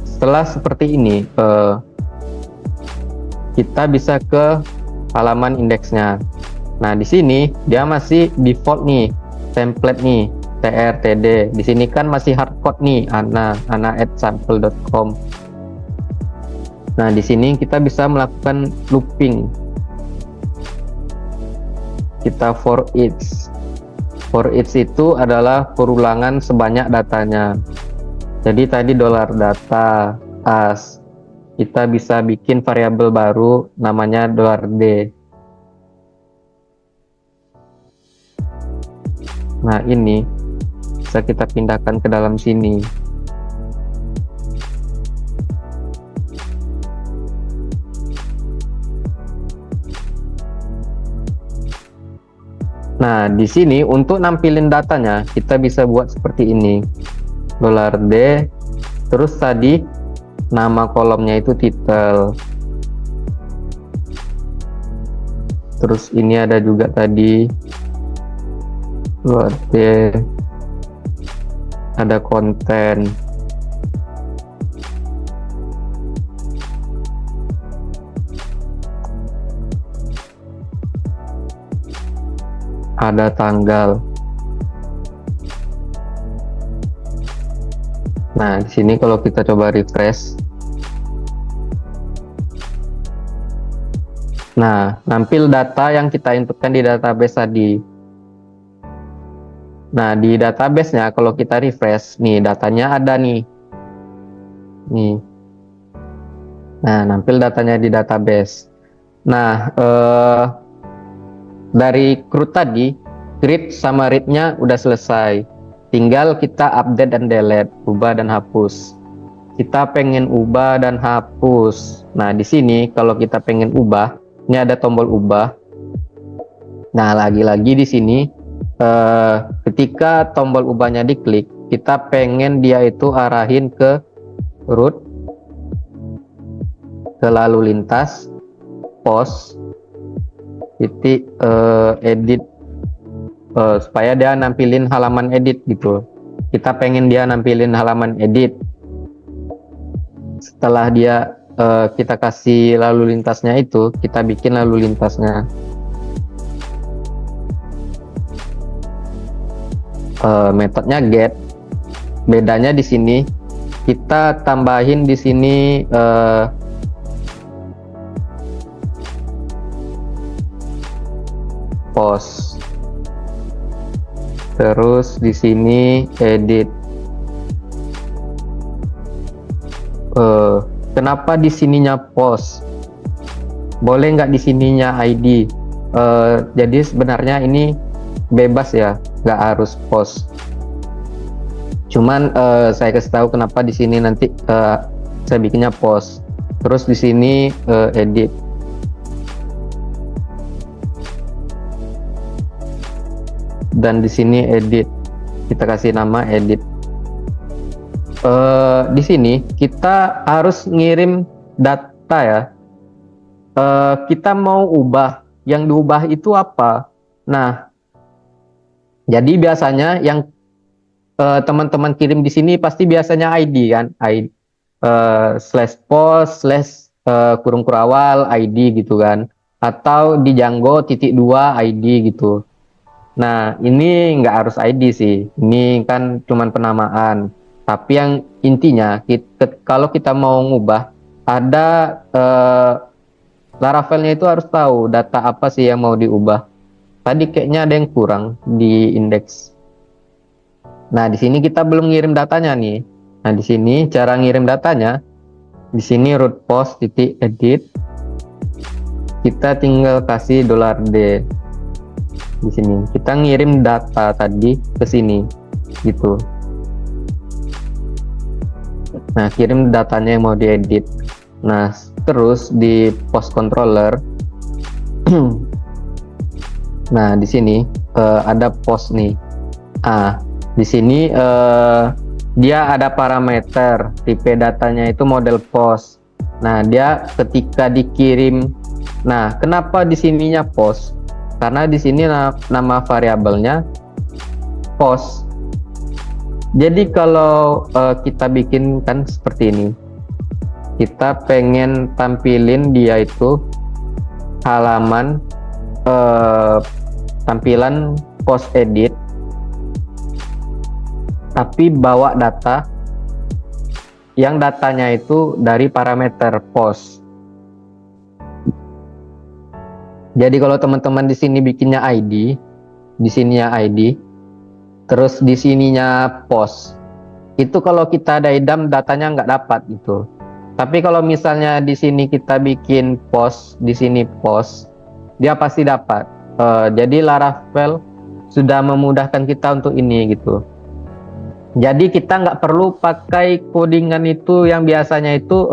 Speaker 2: setelah seperti ini, kita bisa ke halaman indeksnya. Nah, di sini dia masih default nih, template nih, trtd. Di sini kan masih hardcode nih, ana@sample.com. Nah, di sini kita bisa melakukan looping. Kita for each. For each itu adalah perulangan sebanyak datanya. Jadi tadi $data as, kita bisa bikin variabel baru namanya $d. Nah, ini bisa kita pindahkan ke dalam sini. Nah, di sini untuk nampilin datanya kita bisa buat seperti ini. $d, terus tadi nama kolomnya itu title, terus ini ada juga tadi $d, ada konten, ada tanggal. Nah, di sini kalau kita coba refresh, nah, nampil data yang kita inputkan di database tadi. Nah, di database-nya kalau kita refresh, nih datanya ada nih. Nih. Nah, nampil datanya di database. Nah, dari CRUD tadi, create sama read-nya udah selesai. Tinggal kita update dan delete, ubah dan hapus. Kita pengen ubah dan hapus. Nah, di sini kalau kita pengen ubah, ini ada tombol ubah. Nah, lagi-lagi di sini ketika tombol ubahnya diklik, kita pengen dia itu arahin ke root, ke lalu lintas, post, titik edit, supaya dia nampilin halaman edit gitu. Kita pengen dia nampilin halaman edit. Setelah dia kita kasih lalu lintasnya itu, kita bikin lalu lintasnya. Metodenya get. Bedanya di sini kita tambahin di sini post. Terus di sini edit. Kenapa di sininya post? Boleh nggak di sininya ID? Jadi sebenarnya ini bebas ya, nggak harus post. Cuman saya kasih tahu kenapa di sini nanti saya bikinnya post. Terus di sini edit. Dan di sini edit. Kita kasih nama edit. Di sini kita harus ngirim data ya. Kita mau ubah, yang diubah itu apa? Nah, jadi biasanya yang teman-teman kirim di sini pasti biasanya ID kan, ID slash post slash kurung kurawal ID gitu kan, atau di Django .2 ID gitu. Nah, ini nggak harus ID sih, ini kan cuman penamaan. Tapi yang intinya kalau kita mau ngubah, ada Laravelnya itu harus tahu data apa sih yang mau diubah. Tadi kayaknya ada yang kurang di indeks. Nah, di sini kita belum ngirim datanya nih. Nah, di sini cara ngirim datanya, di sini root post titik edit. Kita tinggal kasih $D. Di sini kita ngirim data tadi ke sini gitu. Nah, kirim datanya yang mau diedit. Nah, terus di post controller nah, di sini ada post nih. Di sini dia ada parameter tipe datanya itu model post. Nah, dia ketika dikirim, nah kenapa di sininya post? Karena di sini nama variabelnya post. Jadi kalau kita bikin kan seperti ini, kita pengen tampilin dia itu halaman tampilan post edit, tapi bawa data yang datanya itu dari parameter post. Jadi kalau teman-teman di sini bikinnya ID, di sininya ID, terus di sininya post, itu kalau kita ada idam datanya nggak dapat gitu. Tapi kalau misalnya di sini kita bikin post, di sini post, dia pasti dapat. Jadi Laravel sudah memudahkan kita untuk ini gitu. Jadi kita nggak perlu pakai codingan itu yang biasanya itu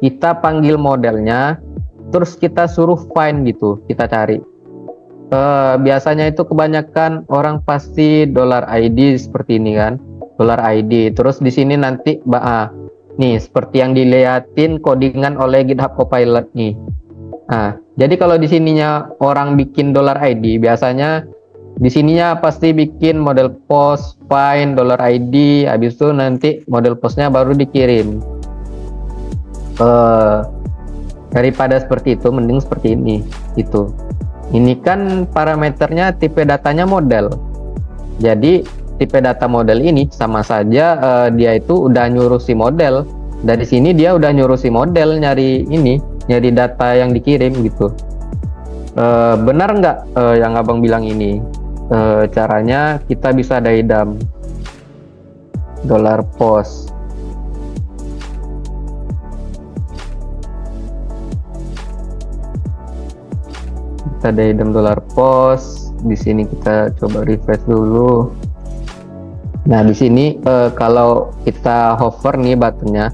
Speaker 2: kita panggil modelnya, terus kita suruh find gitu, kita cari. Biasanya itu kebanyakan orang pasti $ID seperti ini kan, $ID. Terus di sini nanti nih seperti yang dilihatin codingan oleh GitHub Copilot nih. Nah, jadi kalau di sininya orang bikin $ID, biasanya di sininya pasti bikin model post, find, $ID, habis itu nanti model postnya baru dikirim. Daripada seperti itu, mending seperti ini gitu. Ini kan parameternya tipe datanya model. Jadi tipe data model ini sama saja dia itu udah nyuruh si model. Dari sini dia udah nyuruh si model nyari data yang dikirim gitu. Benar nggak yang abang bilang ini? Caranya kita bisa daidam $post. Kita daidam $post. Di sini kita coba refresh dulu. Nah, di sini kalau kita hover nih buttonnya,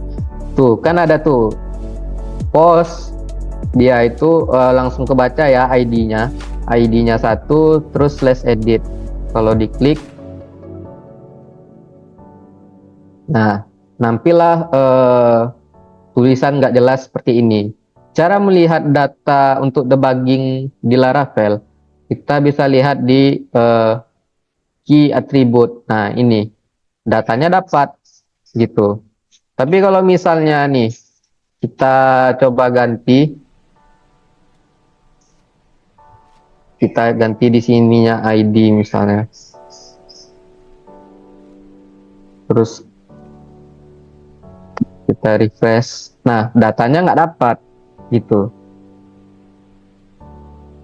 Speaker 2: tuh kan ada tuh post, dia itu langsung kebaca ya ID-nya 1, terus slash edit. Kalau diklik, nah nampillah tulisan nggak jelas seperti ini. Cara melihat data untuk debugging di Laravel, kita bisa lihat di key attribute. Nah, ini datanya dapat gitu. Tapi kalau misalnya nih kita coba ganti, di sininya ID misalnya, terus kita refresh, nah datanya nggak dapat gitu.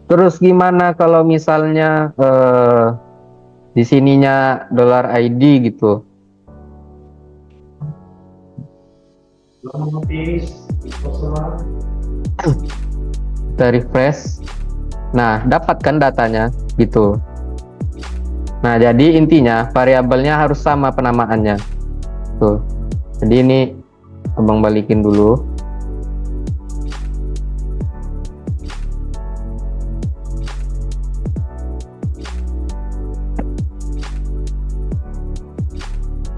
Speaker 2: Terus gimana kalau misalnya di sininya $ID gitu. Kita refresh. Nah, dapatkan datanya gitu. Nah, jadi intinya variabelnya harus sama penamaannya. Tuh. Jadi ini abang balikin dulu.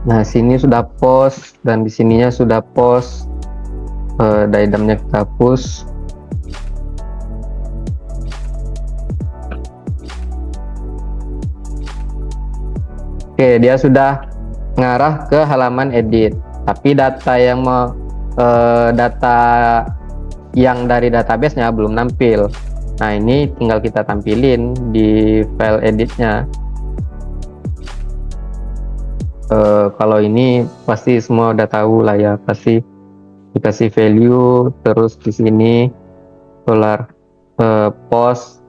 Speaker 2: Nah, sini sudah post dan di sininya sudah post. Diagramnya kita hapus. Oke, dia sudah mengarah ke halaman edit. Tapi data yang data yang dari database-nya belum nampil. Nah, ini tinggal kita tampilin di file editnya. Kalau ini pasti semua udah tahu lah ya, pasti dikasih value, terus di sini $post.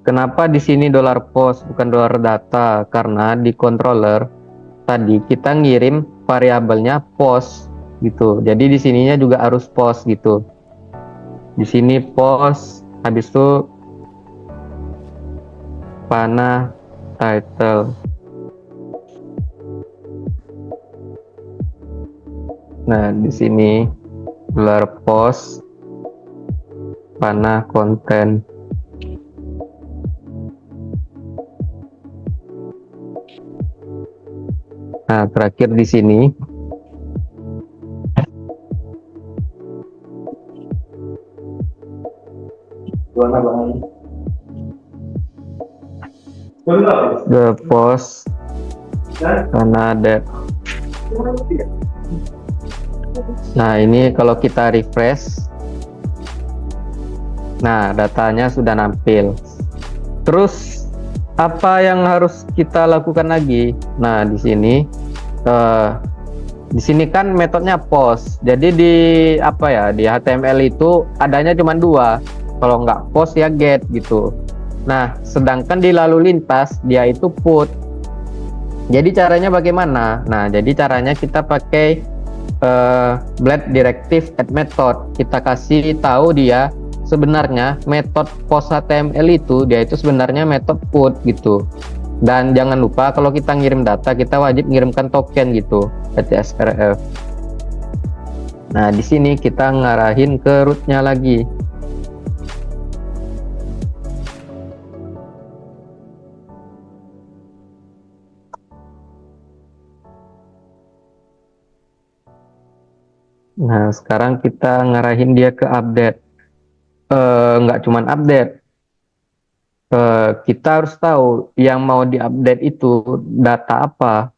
Speaker 2: Kenapa di sini $post bukan $data? Karena di controller tadi kita ngirim variabelnya post gitu. Jadi di sininya juga harus post gitu. Di sini post, habis itu panah title. Nah, di sini $post panah konten. Nah, terakhir di sini $post panah depth. Nah, ini kalau kita refresh, nah datanya sudah nampil. Terus apa yang harus kita lakukan lagi? Nah, di sini kan metodenya post. Jadi di HTML itu adanya cuma dua. Kalau nggak post ya get gitu. Nah, sedangkan di lalu lintas dia itu put. Jadi caranya bagaimana? Nah, jadi caranya kita pakai blend directive add method. Kita kasih tahu dia sebenarnya metode post HTML itu dia itu sebenarnya metode put gitu. Dan jangan lupa kalau kita ngirim data kita wajib ngirimkan token gitu, href. Nah, di sini kita ngarahin ke rootnya lagi. Nah, sekarang kita ngarahin dia ke update. Nggak cuman update. Kita harus tahu yang mau diupdate itu data apa.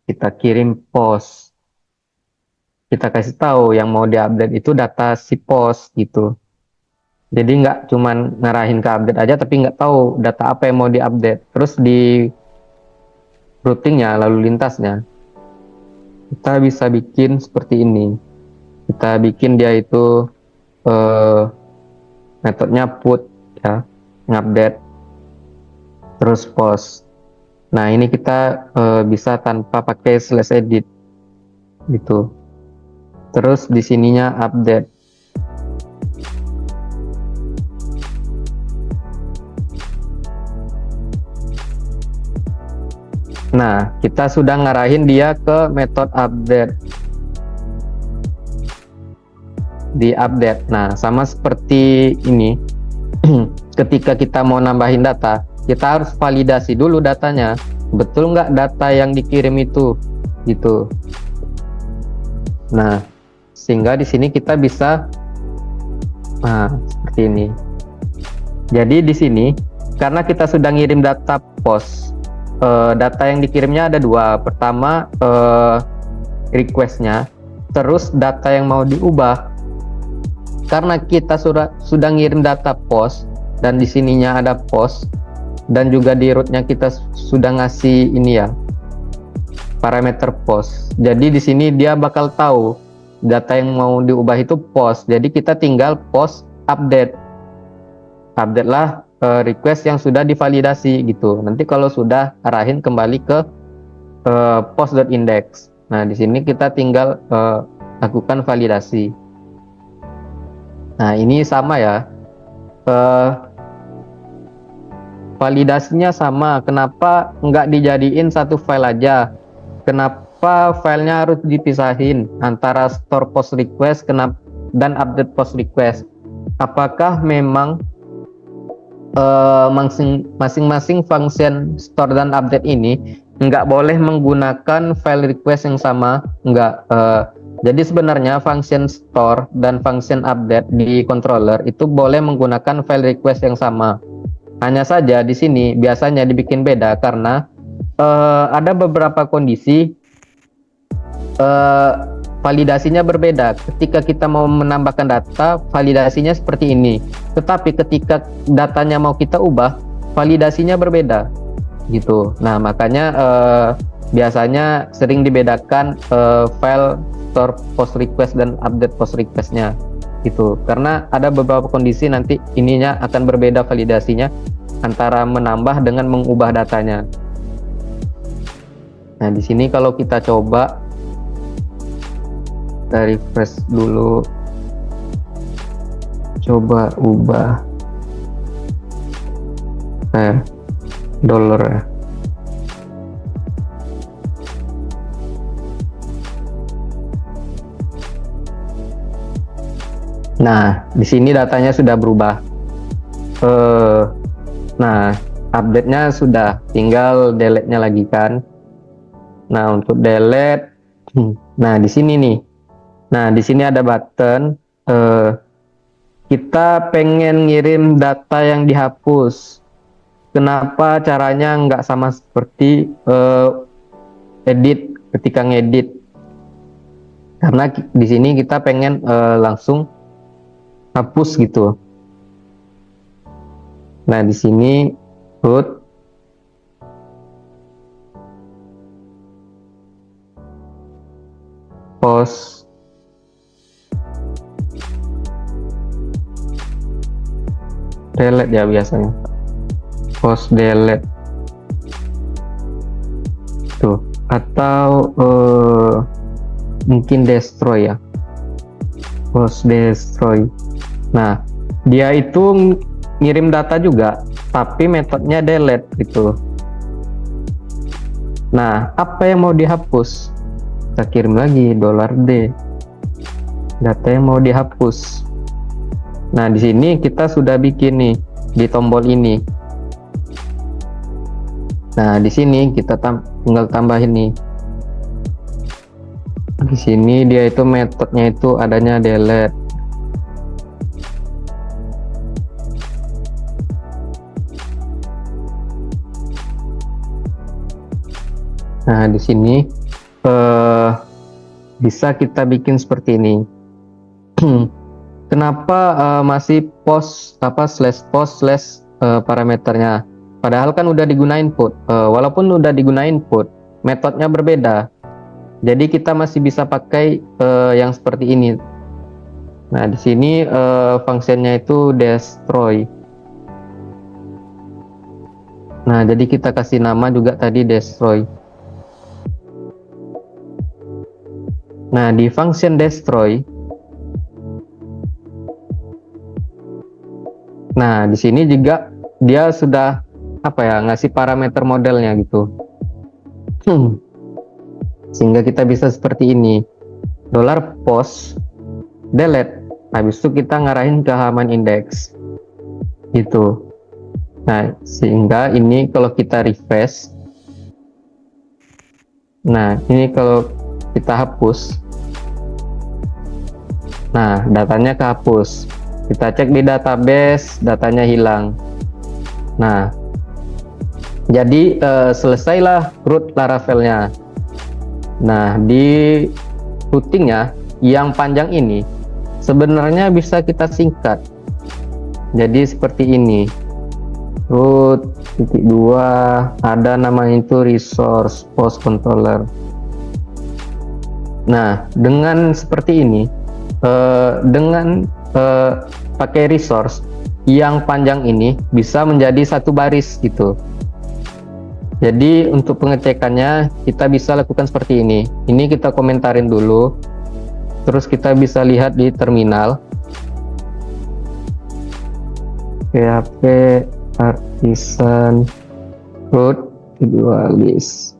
Speaker 2: Kita kirim post. Kita kasih tahu yang mau diupdate itu data si post gitu. Jadi nggak cuman ngarahin ke update aja, tapi nggak tahu data apa yang mau diupdate. Terus di routingnya, lalu lintasnya, kita bisa bikin seperti ini. Kita bikin dia itu metodenya put ya, ngupdate terus post. Nah, ini kita bisa tanpa pakai slash edit gitu. Terus di sininya update. Nah, kita sudah ngarahin dia ke metode update. Di update. Nah, sama seperti ini. Ketika kita mau nambahin data, kita harus validasi dulu datanya. Betul nggak data yang dikirim itu? Gitu. Nah, sehingga di sini kita bisa seperti ini. Jadi di sini karena kita sudah ngirim data post, data yang dikirimnya ada dua. Pertama requestnya, terus data yang mau diubah. Karena kita sudah ngirim data post dan di sininya ada post dan juga di rootnya kita sudah ngasih ini ya parameter post. Jadi di sini dia bakal tahu data yang mau diubah itu post. Jadi kita tinggal post update. Update lah request yang sudah divalidasi gitu. Nanti kalau sudah arahin kembali ke post.index. Nah, di sini kita tinggal lakukan validasi. Nah, ini sama ya. Validasinya sama. Kenapa nggak dijadiin satu file aja? Kenapa filenya harus dipisahin antara store post request dan update post request? Apakah memang masing-masing function store dan update ini nggak boleh menggunakan file request yang sama? Nggak. Jadi sebenarnya function store dan function update di controller itu boleh menggunakan file request yang sama. Hanya saja di sini biasanya dibikin beda karena ada beberapa kondisi validasinya berbeda. Ketika kita mau menambahkan data, validasinya seperti ini. Tetapi ketika datanya mau kita ubah, validasinya berbeda, gitu. Nah, makanya biasanya sering dibedakan file store post request dan update post requestnya, gitu. Karena ada beberapa kondisi nanti ininya akan berbeda validasinya antara menambah dengan mengubah datanya. Nah, di sini kalau kita coba kita refresh dulu, coba ubah dollar ya. Nah, di sini datanya sudah berubah. Nah, update-nya sudah, tinggal delete-nya lagi kan. Nah, untuk delete, nah di sini nih. Nah, di sini ada button. Kita pengen ngirim data yang dihapus. Kenapa caranya nggak sama seperti edit ketika ngedit? Karena di sini kita pengen langsung hapus gitu. Nah, di sini root post delete ya biasanya, post delete tuh, atau mungkin destroy ya, post destroy. Nah, dia itu ngirim data juga tapi metodenya delete gitu. Nah, apa yang mau dihapus? Kita kirim lagi $D, data yang mau dihapus. Nah, di sini kita sudah bikin nih di tombol ini. Nah, di sini kita tinggal tambahin nih. Di sini dia itu metodenya itu adanya delete. Nah, di sini bisa kita bikin seperti ini. Kenapa masih post parameternya? Padahal kan udah digunain put. Walaupun udah digunain put, metodenya berbeda. Jadi kita masih bisa pakai yang seperti ini. Nah, di sini fungsinya itu destroy. Nah, jadi kita kasih nama juga tadi destroy. Nah, di function destroy, nah di sini juga dia sudah ngasih parameter modelnya gitu. Sehingga kita bisa seperti ini, $post delete. Habis itu kita ngarahin ke halaman index gitu. Nah, sehingga ini kalau kita refresh, nah ini kalau kita hapus, nah datanya kehapus. Kita cek di database, datanya hilang. Nah, jadi selesailah root Laravel-nya. Nah, di routingnya yang panjang ini sebenarnya bisa kita singkat. Jadi seperti ini, root .2, ada namanya itu resource post controller. Nah, dengan seperti ini, dengan pakai resource, yang panjang ini bisa menjadi satu baris gitu. Jadi untuk pengecekannya kita bisa lakukan seperti ini. Ini kita komentarin dulu, terus kita bisa lihat di terminal PHP Artisan Root Individualis.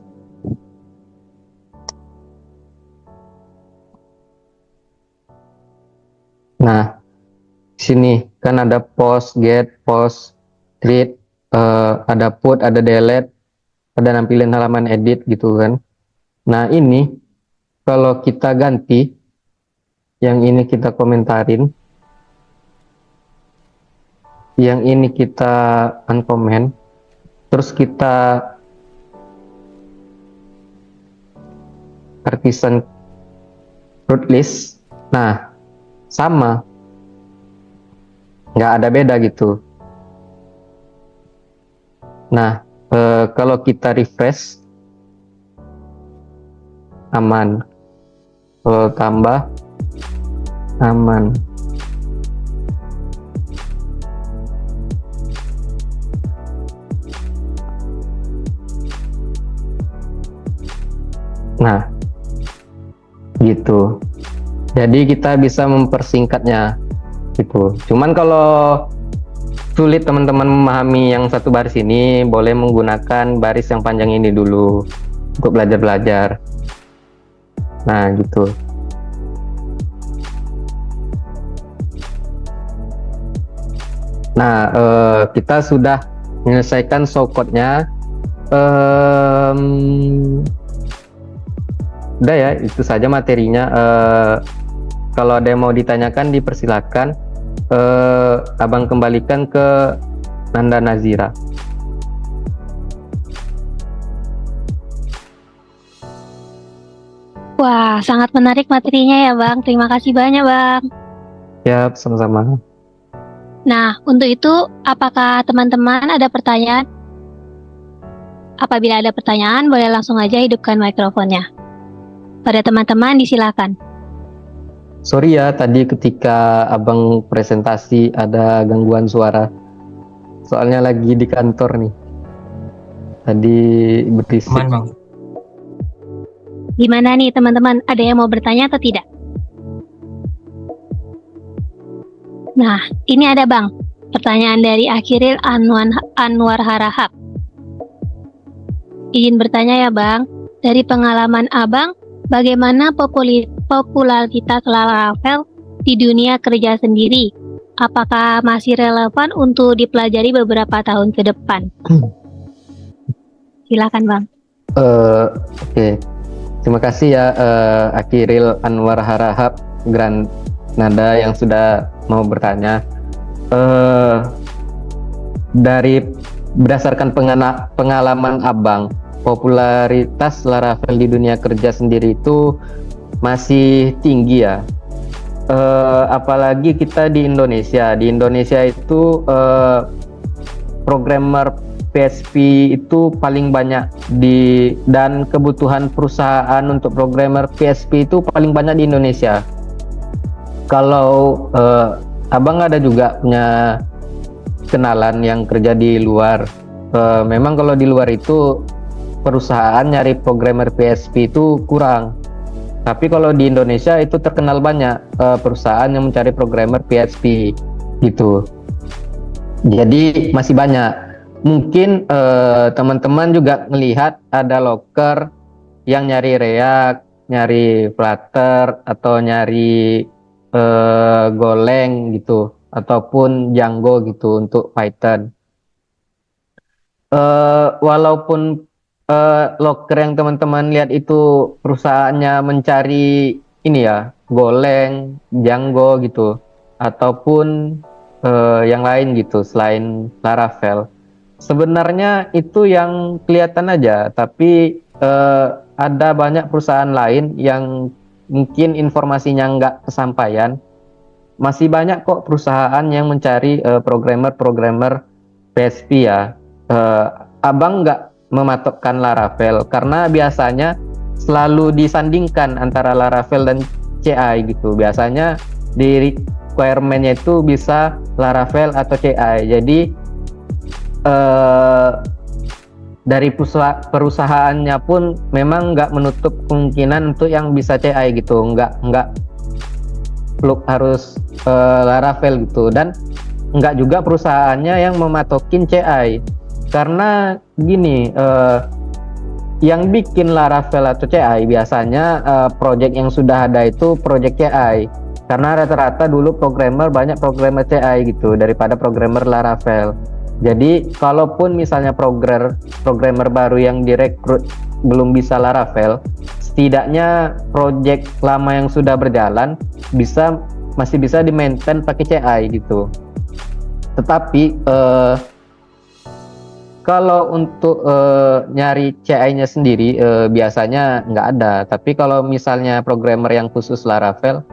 Speaker 2: Nah, sini kan ada post, get, post, create, ada put, ada delete, ada nampilin halaman edit gitu kan. Nah ini kalau kita ganti, yang ini kita komentarin, yang ini kita uncomment, terus kita artisan root list. Nah sama, nggak ada beda gitu. Nah kalau kita refresh aman, kalau tambah aman. Nah gitu, jadi kita bisa mempersingkatnya gitu. Cuman kalau sulit teman-teman memahami yang satu baris ini, boleh menggunakan baris yang panjang ini dulu untuk belajar-belajar. Nah gitu. Nah kita sudah menyelesaikan show code-nya. Udah ya, itu saja materinya. Kalau ada yang mau ditanyakan dipersilakan. Abang kembalikan ke Nanda Nazira.
Speaker 1: Wah, sangat menarik materinya ya Bang. Terima kasih banyak Bang.
Speaker 2: Ya, sama-sama.
Speaker 1: Nah, untuk itu apakah teman-teman ada pertanyaan? Apabila ada pertanyaan, boleh langsung aja hidupkan mikrofonnya. Pada teman-teman disilakan.
Speaker 2: Sorry ya, tadi ketika abang presentasi ada gangguan suara. Soalnya lagi di kantor nih. Tadi berisik.
Speaker 3: Aman Bang.
Speaker 1: Gimana nih teman-teman? Ada yang mau bertanya atau tidak? Nah, ini ada Bang. Pertanyaan dari Akhiril Anwar Harahap. Izin bertanya ya Bang. Dari pengalaman Abang, bagaimana popularitas Laravel di dunia kerja sendiri? Apakah masih relevan untuk dipelajari beberapa tahun ke depan? Silakan Bang.
Speaker 2: Oke. Terima kasih ya Akhiril Anwar Harahap Granada yang sudah mau bertanya. Dari berdasarkan pengalaman Abang, popularitas Laravel di dunia kerja sendiri itu masih tinggi ya. Apalagi kita di Indonesia. Di Indonesia itu programmer PHP itu paling banyak dan kebutuhan perusahaan untuk programmer PHP itu paling banyak di Indonesia. Kalau Abang ada juga punya kenalan yang kerja di luar, memang kalau di luar itu perusahaan nyari programmer PHP itu kurang. Tapi kalau di Indonesia itu terkenal banyak perusahaan yang mencari programmer PHP gitu. Jadi masih banyak. Mungkin teman-teman juga melihat ada Locker yang nyari React, nyari Flutter, atau nyari Golang gitu, ataupun Django gitu untuk Python. Walaupun Locker yang teman-teman lihat itu perusahaannya mencari ini ya, Golang, Django gitu, ataupun yang lain gitu selain Laravel. Sebenarnya itu yang kelihatan aja, tapi ada banyak perusahaan lain yang mungkin informasinya nggak kesampaian. Masih banyak kok perusahaan yang mencari programmer PHP ya. Abang nggak mematokkan Laravel karena biasanya selalu disandingkan antara Laravel dan CI gitu. Biasanya requirement-nya itu bisa Laravel atau CI. Jadi dari perusahaannya pun memang nggak menutup kemungkinan untuk yang bisa CI gitu, nggak harus Laravel gitu, dan nggak juga perusahaannya yang mematokin CI, karena gini, yang bikin Laravel atau CI biasanya project yang sudah ada itu project CI, karena rata-rata dulu banyak programmer CI gitu daripada programmer Laravel. Jadi kalaupun misalnya programmer baru yang direkrut belum bisa Laravel, setidaknya project lama yang sudah berjalan masih bisa di-maintain pakai CI gitu. Tetapi kalau untuk nyari CI-nya sendiri biasanya nggak ada. Tapi kalau misalnya programmer yang khusus Laravel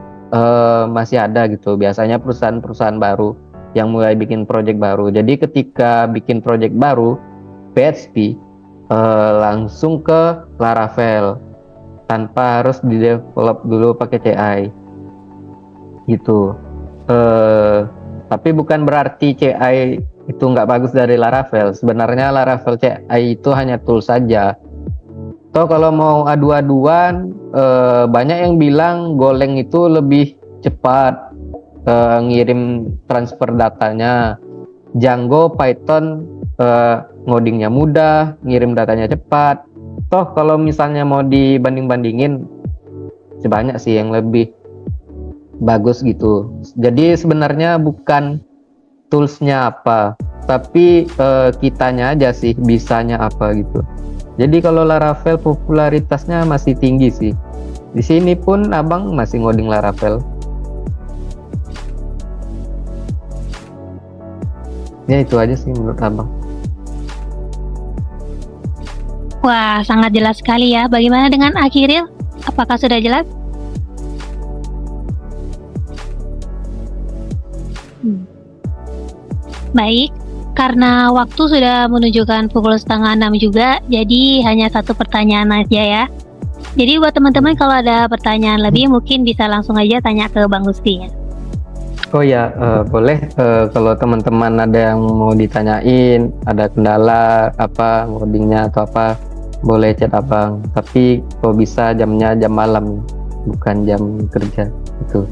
Speaker 2: masih ada gitu. Biasanya perusahaan-perusahaan baru yang mulai bikin project baru. Jadi ketika bikin project baru PHP langsung ke Laravel tanpa harus di-develop dulu pakai CI gitu. Tapi bukan berarti CI itu nggak bagus dari Laravel. Sebenarnya Laravel CI itu hanya tool saja. Toh kalau mau adu-aduan, banyak yang bilang Golang itu lebih cepat ngirim transfer datanya. Django, Python ngodingnya mudah, ngirim datanya cepat. Toh kalau misalnya mau dibanding-bandingin, sebanyak sih yang lebih bagus gitu. Jadi sebenarnya bukan toolsnya apa, tapi kitanya aja sih bisanya apa gitu. Jadi kalau Laravel popularitasnya masih tinggi sih. Di sini pun abang masih ngoding Laravel. Ya itu aja sih menurut abang.
Speaker 1: Wah, sangat jelas sekali ya. Bagaimana dengan Akhiril? Apakah sudah jelas? Baik, karena waktu sudah menunjukkan pukul 5:30 juga, jadi hanya satu pertanyaan aja ya. Jadi buat teman-teman kalau ada pertanyaan lebih mungkin bisa langsung aja tanya ke Bang Gusti ya.
Speaker 2: Oh ya, boleh kalau teman-teman ada yang mau ditanyain, ada kendala apa ngodingnya atau apa, boleh chat abang. Tapi kalau bisa jamnya jam malam, bukan jam kerja gitu.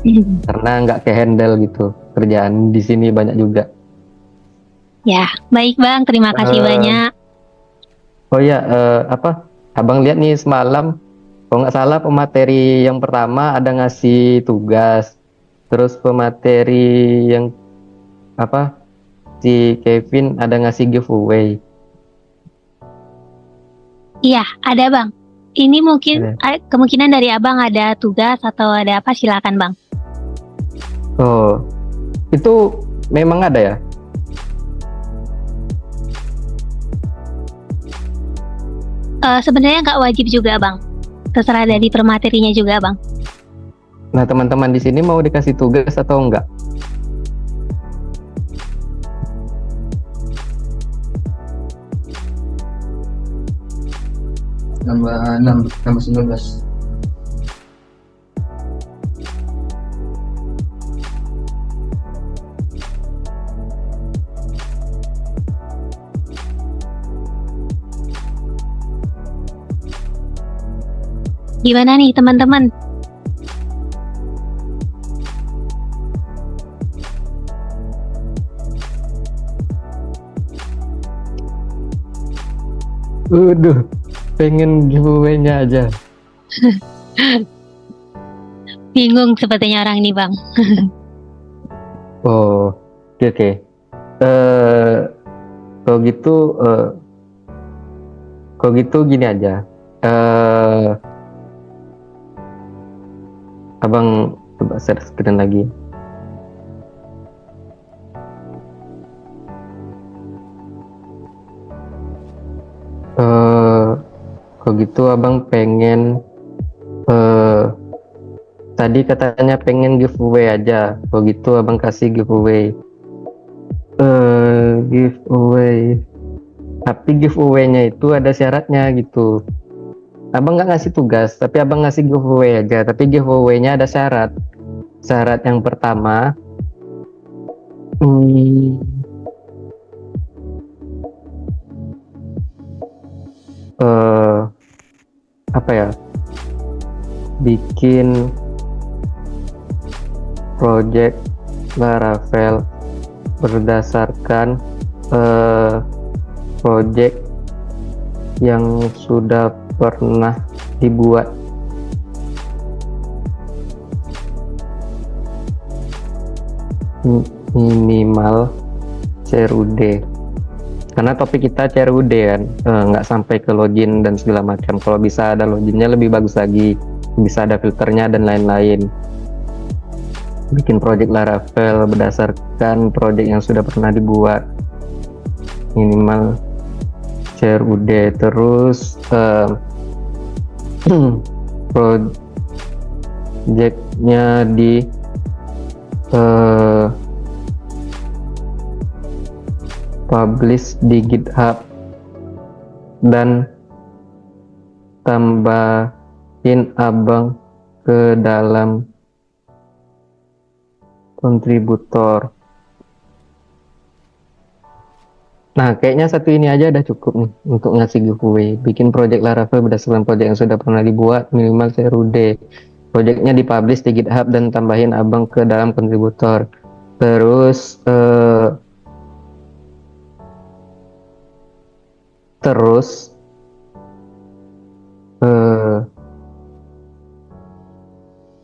Speaker 2: Karena nggak ke-handle gitu. Kerjaan di sini banyak juga.
Speaker 1: Ya, baik Bang, terima kasih banyak.
Speaker 2: Oh ya, abang lihat nih semalam, kalau nggak salah pemateri yang pertama ada ngasih tugas. Terus pemateri yang si Kevin ada ngasih giveaway.
Speaker 1: Iya, ada Bang. Ini mungkin kemungkinan dari Abang ada tugas atau ada apa, silakan Bang.
Speaker 2: Oh, itu memang ada ya?
Speaker 1: Sebenarnya nggak wajib juga Bang. Terserah dari permaterinya juga Bang.
Speaker 2: Nah, teman-teman di sini mau dikasih tugas atau enggak?
Speaker 5: Nambah 6, nambah 19.
Speaker 1: Gimana nih teman-teman?
Speaker 2: Waduh, pengen giveaway-nya aja.
Speaker 1: Bingung sepertinya orang ini Bang.
Speaker 2: Oh, oke. Kalau gitu gini aja. Abang coba share screen lagi. Kalau gitu abang pengen tadi katanya pengen giveaway aja. Kalau gitu abang kasih giveaway. Tapi giveaway-nya itu ada syaratnya gitu. Abang nggak ngasih tugas, tapi abang ngasih giveaway aja. Tapi giveaway-nya ada syarat. Syarat yang pertama, Hmm, eh, apa ya? Bikin project Laravel berdasarkan project yang sudah pernah dibuat. Minimal CRUD, karena topik kita CRUD kan, nggak sampai ke login dan segala macam. Kalau bisa ada loginnya lebih bagus lagi, bisa ada filternya dan lain-lain. Bikin project Laravel berdasarkan project yang sudah pernah dibuat, minimal CRUD. Terus projectnya di publish di GitHub dan tambahin abang ke dalam kontributor. Nah, kayaknya satu ini aja udah cukup nih untuk ngasih giveaway. Bikin project Laravel berdasarkan project yang sudah pernah dibuat, minimal CRUD. Projectnya dipublish di GitHub dan tambahin abang ke dalam kontributor. Terus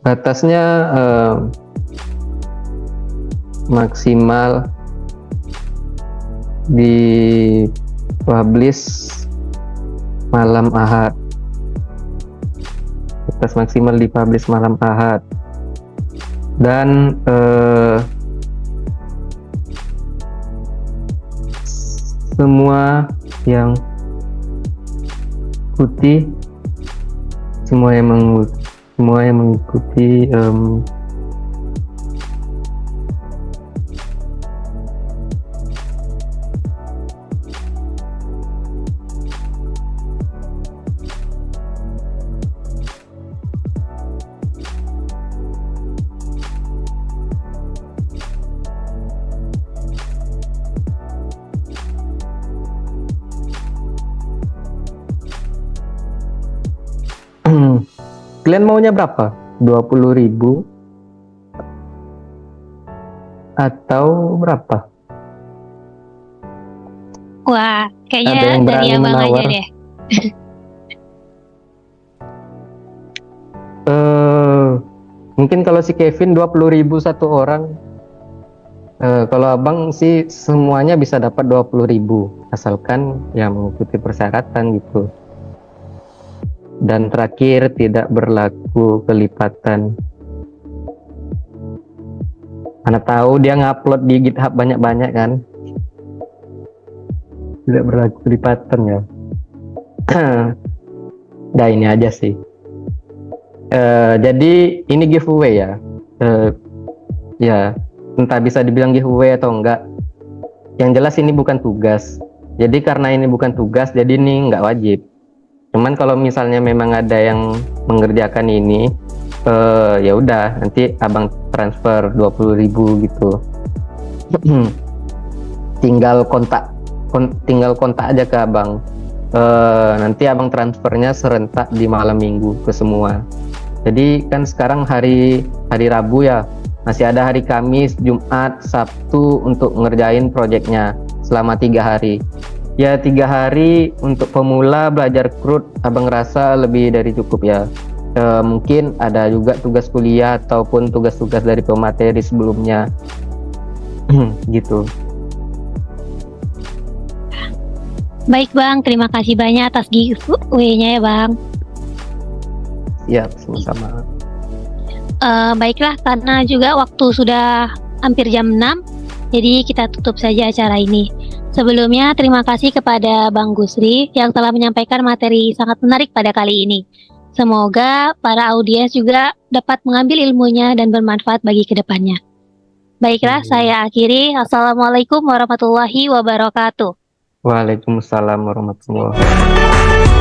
Speaker 2: batasnya maksimal di publish malam Ahad. Batas maksimal di publish malam Ahad. Dan semua yang mengikuti kalian maunya berapa? 20.000 atau berapa?
Speaker 1: Wah,
Speaker 2: Ada
Speaker 1: kayaknya
Speaker 2: yang
Speaker 1: dari
Speaker 2: berani
Speaker 1: abang aja
Speaker 2: menawar?
Speaker 1: deh.
Speaker 2: Mungkin kalau si Kevin 20.000 satu orang. Kalau abang sih semuanya bisa dapat 20.000 asalkan ya mengikuti persyaratan gitu. Dan terakhir tidak berlaku kelipatan. Mana tahu dia ngupload di GitHub banyak-banyak kan. Tidak berlaku kelipatan ya. Nah ini aja sih. Jadi ini giveaway ya. Ya entah bisa dibilang giveaway atau enggak. Yang jelas ini bukan tugas. Jadi karena ini bukan tugas, jadi ini nggak wajib. Cuman kalau misalnya memang ada yang mengerjakan ini, ya udah nanti abang transfer 20.000 gitu. tinggal kontak aja ke abang. Nanti abang transfernya serentak di malam minggu ke semua. Jadi kan sekarang hari Rabu ya, masih ada hari Kamis, Jumat, Sabtu untuk ngerjain proyeknya selama 3 hari. Ya 3 hari untuk pemula belajar CRUD abang rasa lebih dari cukup ya. Mungkin ada juga tugas kuliah ataupun tugas-tugas dari pemateri sebelumnya. Gitu.
Speaker 1: Baik Bang, terima kasih banyak atas giveaway-nya ya Bang.
Speaker 2: Siap, sama-sama.
Speaker 1: Baiklah, karena juga waktu sudah hampir jam 6, jadi kita tutup saja acara ini. Sebelumnya, terima kasih kepada Bang Gusri yang telah menyampaikan materi sangat menarik pada kali ini. Semoga para audiens juga dapat mengambil ilmunya dan bermanfaat bagi kedepannya. Baiklah, saya akhiri. Assalamualaikum warahmatullahi wabarakatuh.
Speaker 2: Waalaikumsalam warahmatullahi wabarakatuh.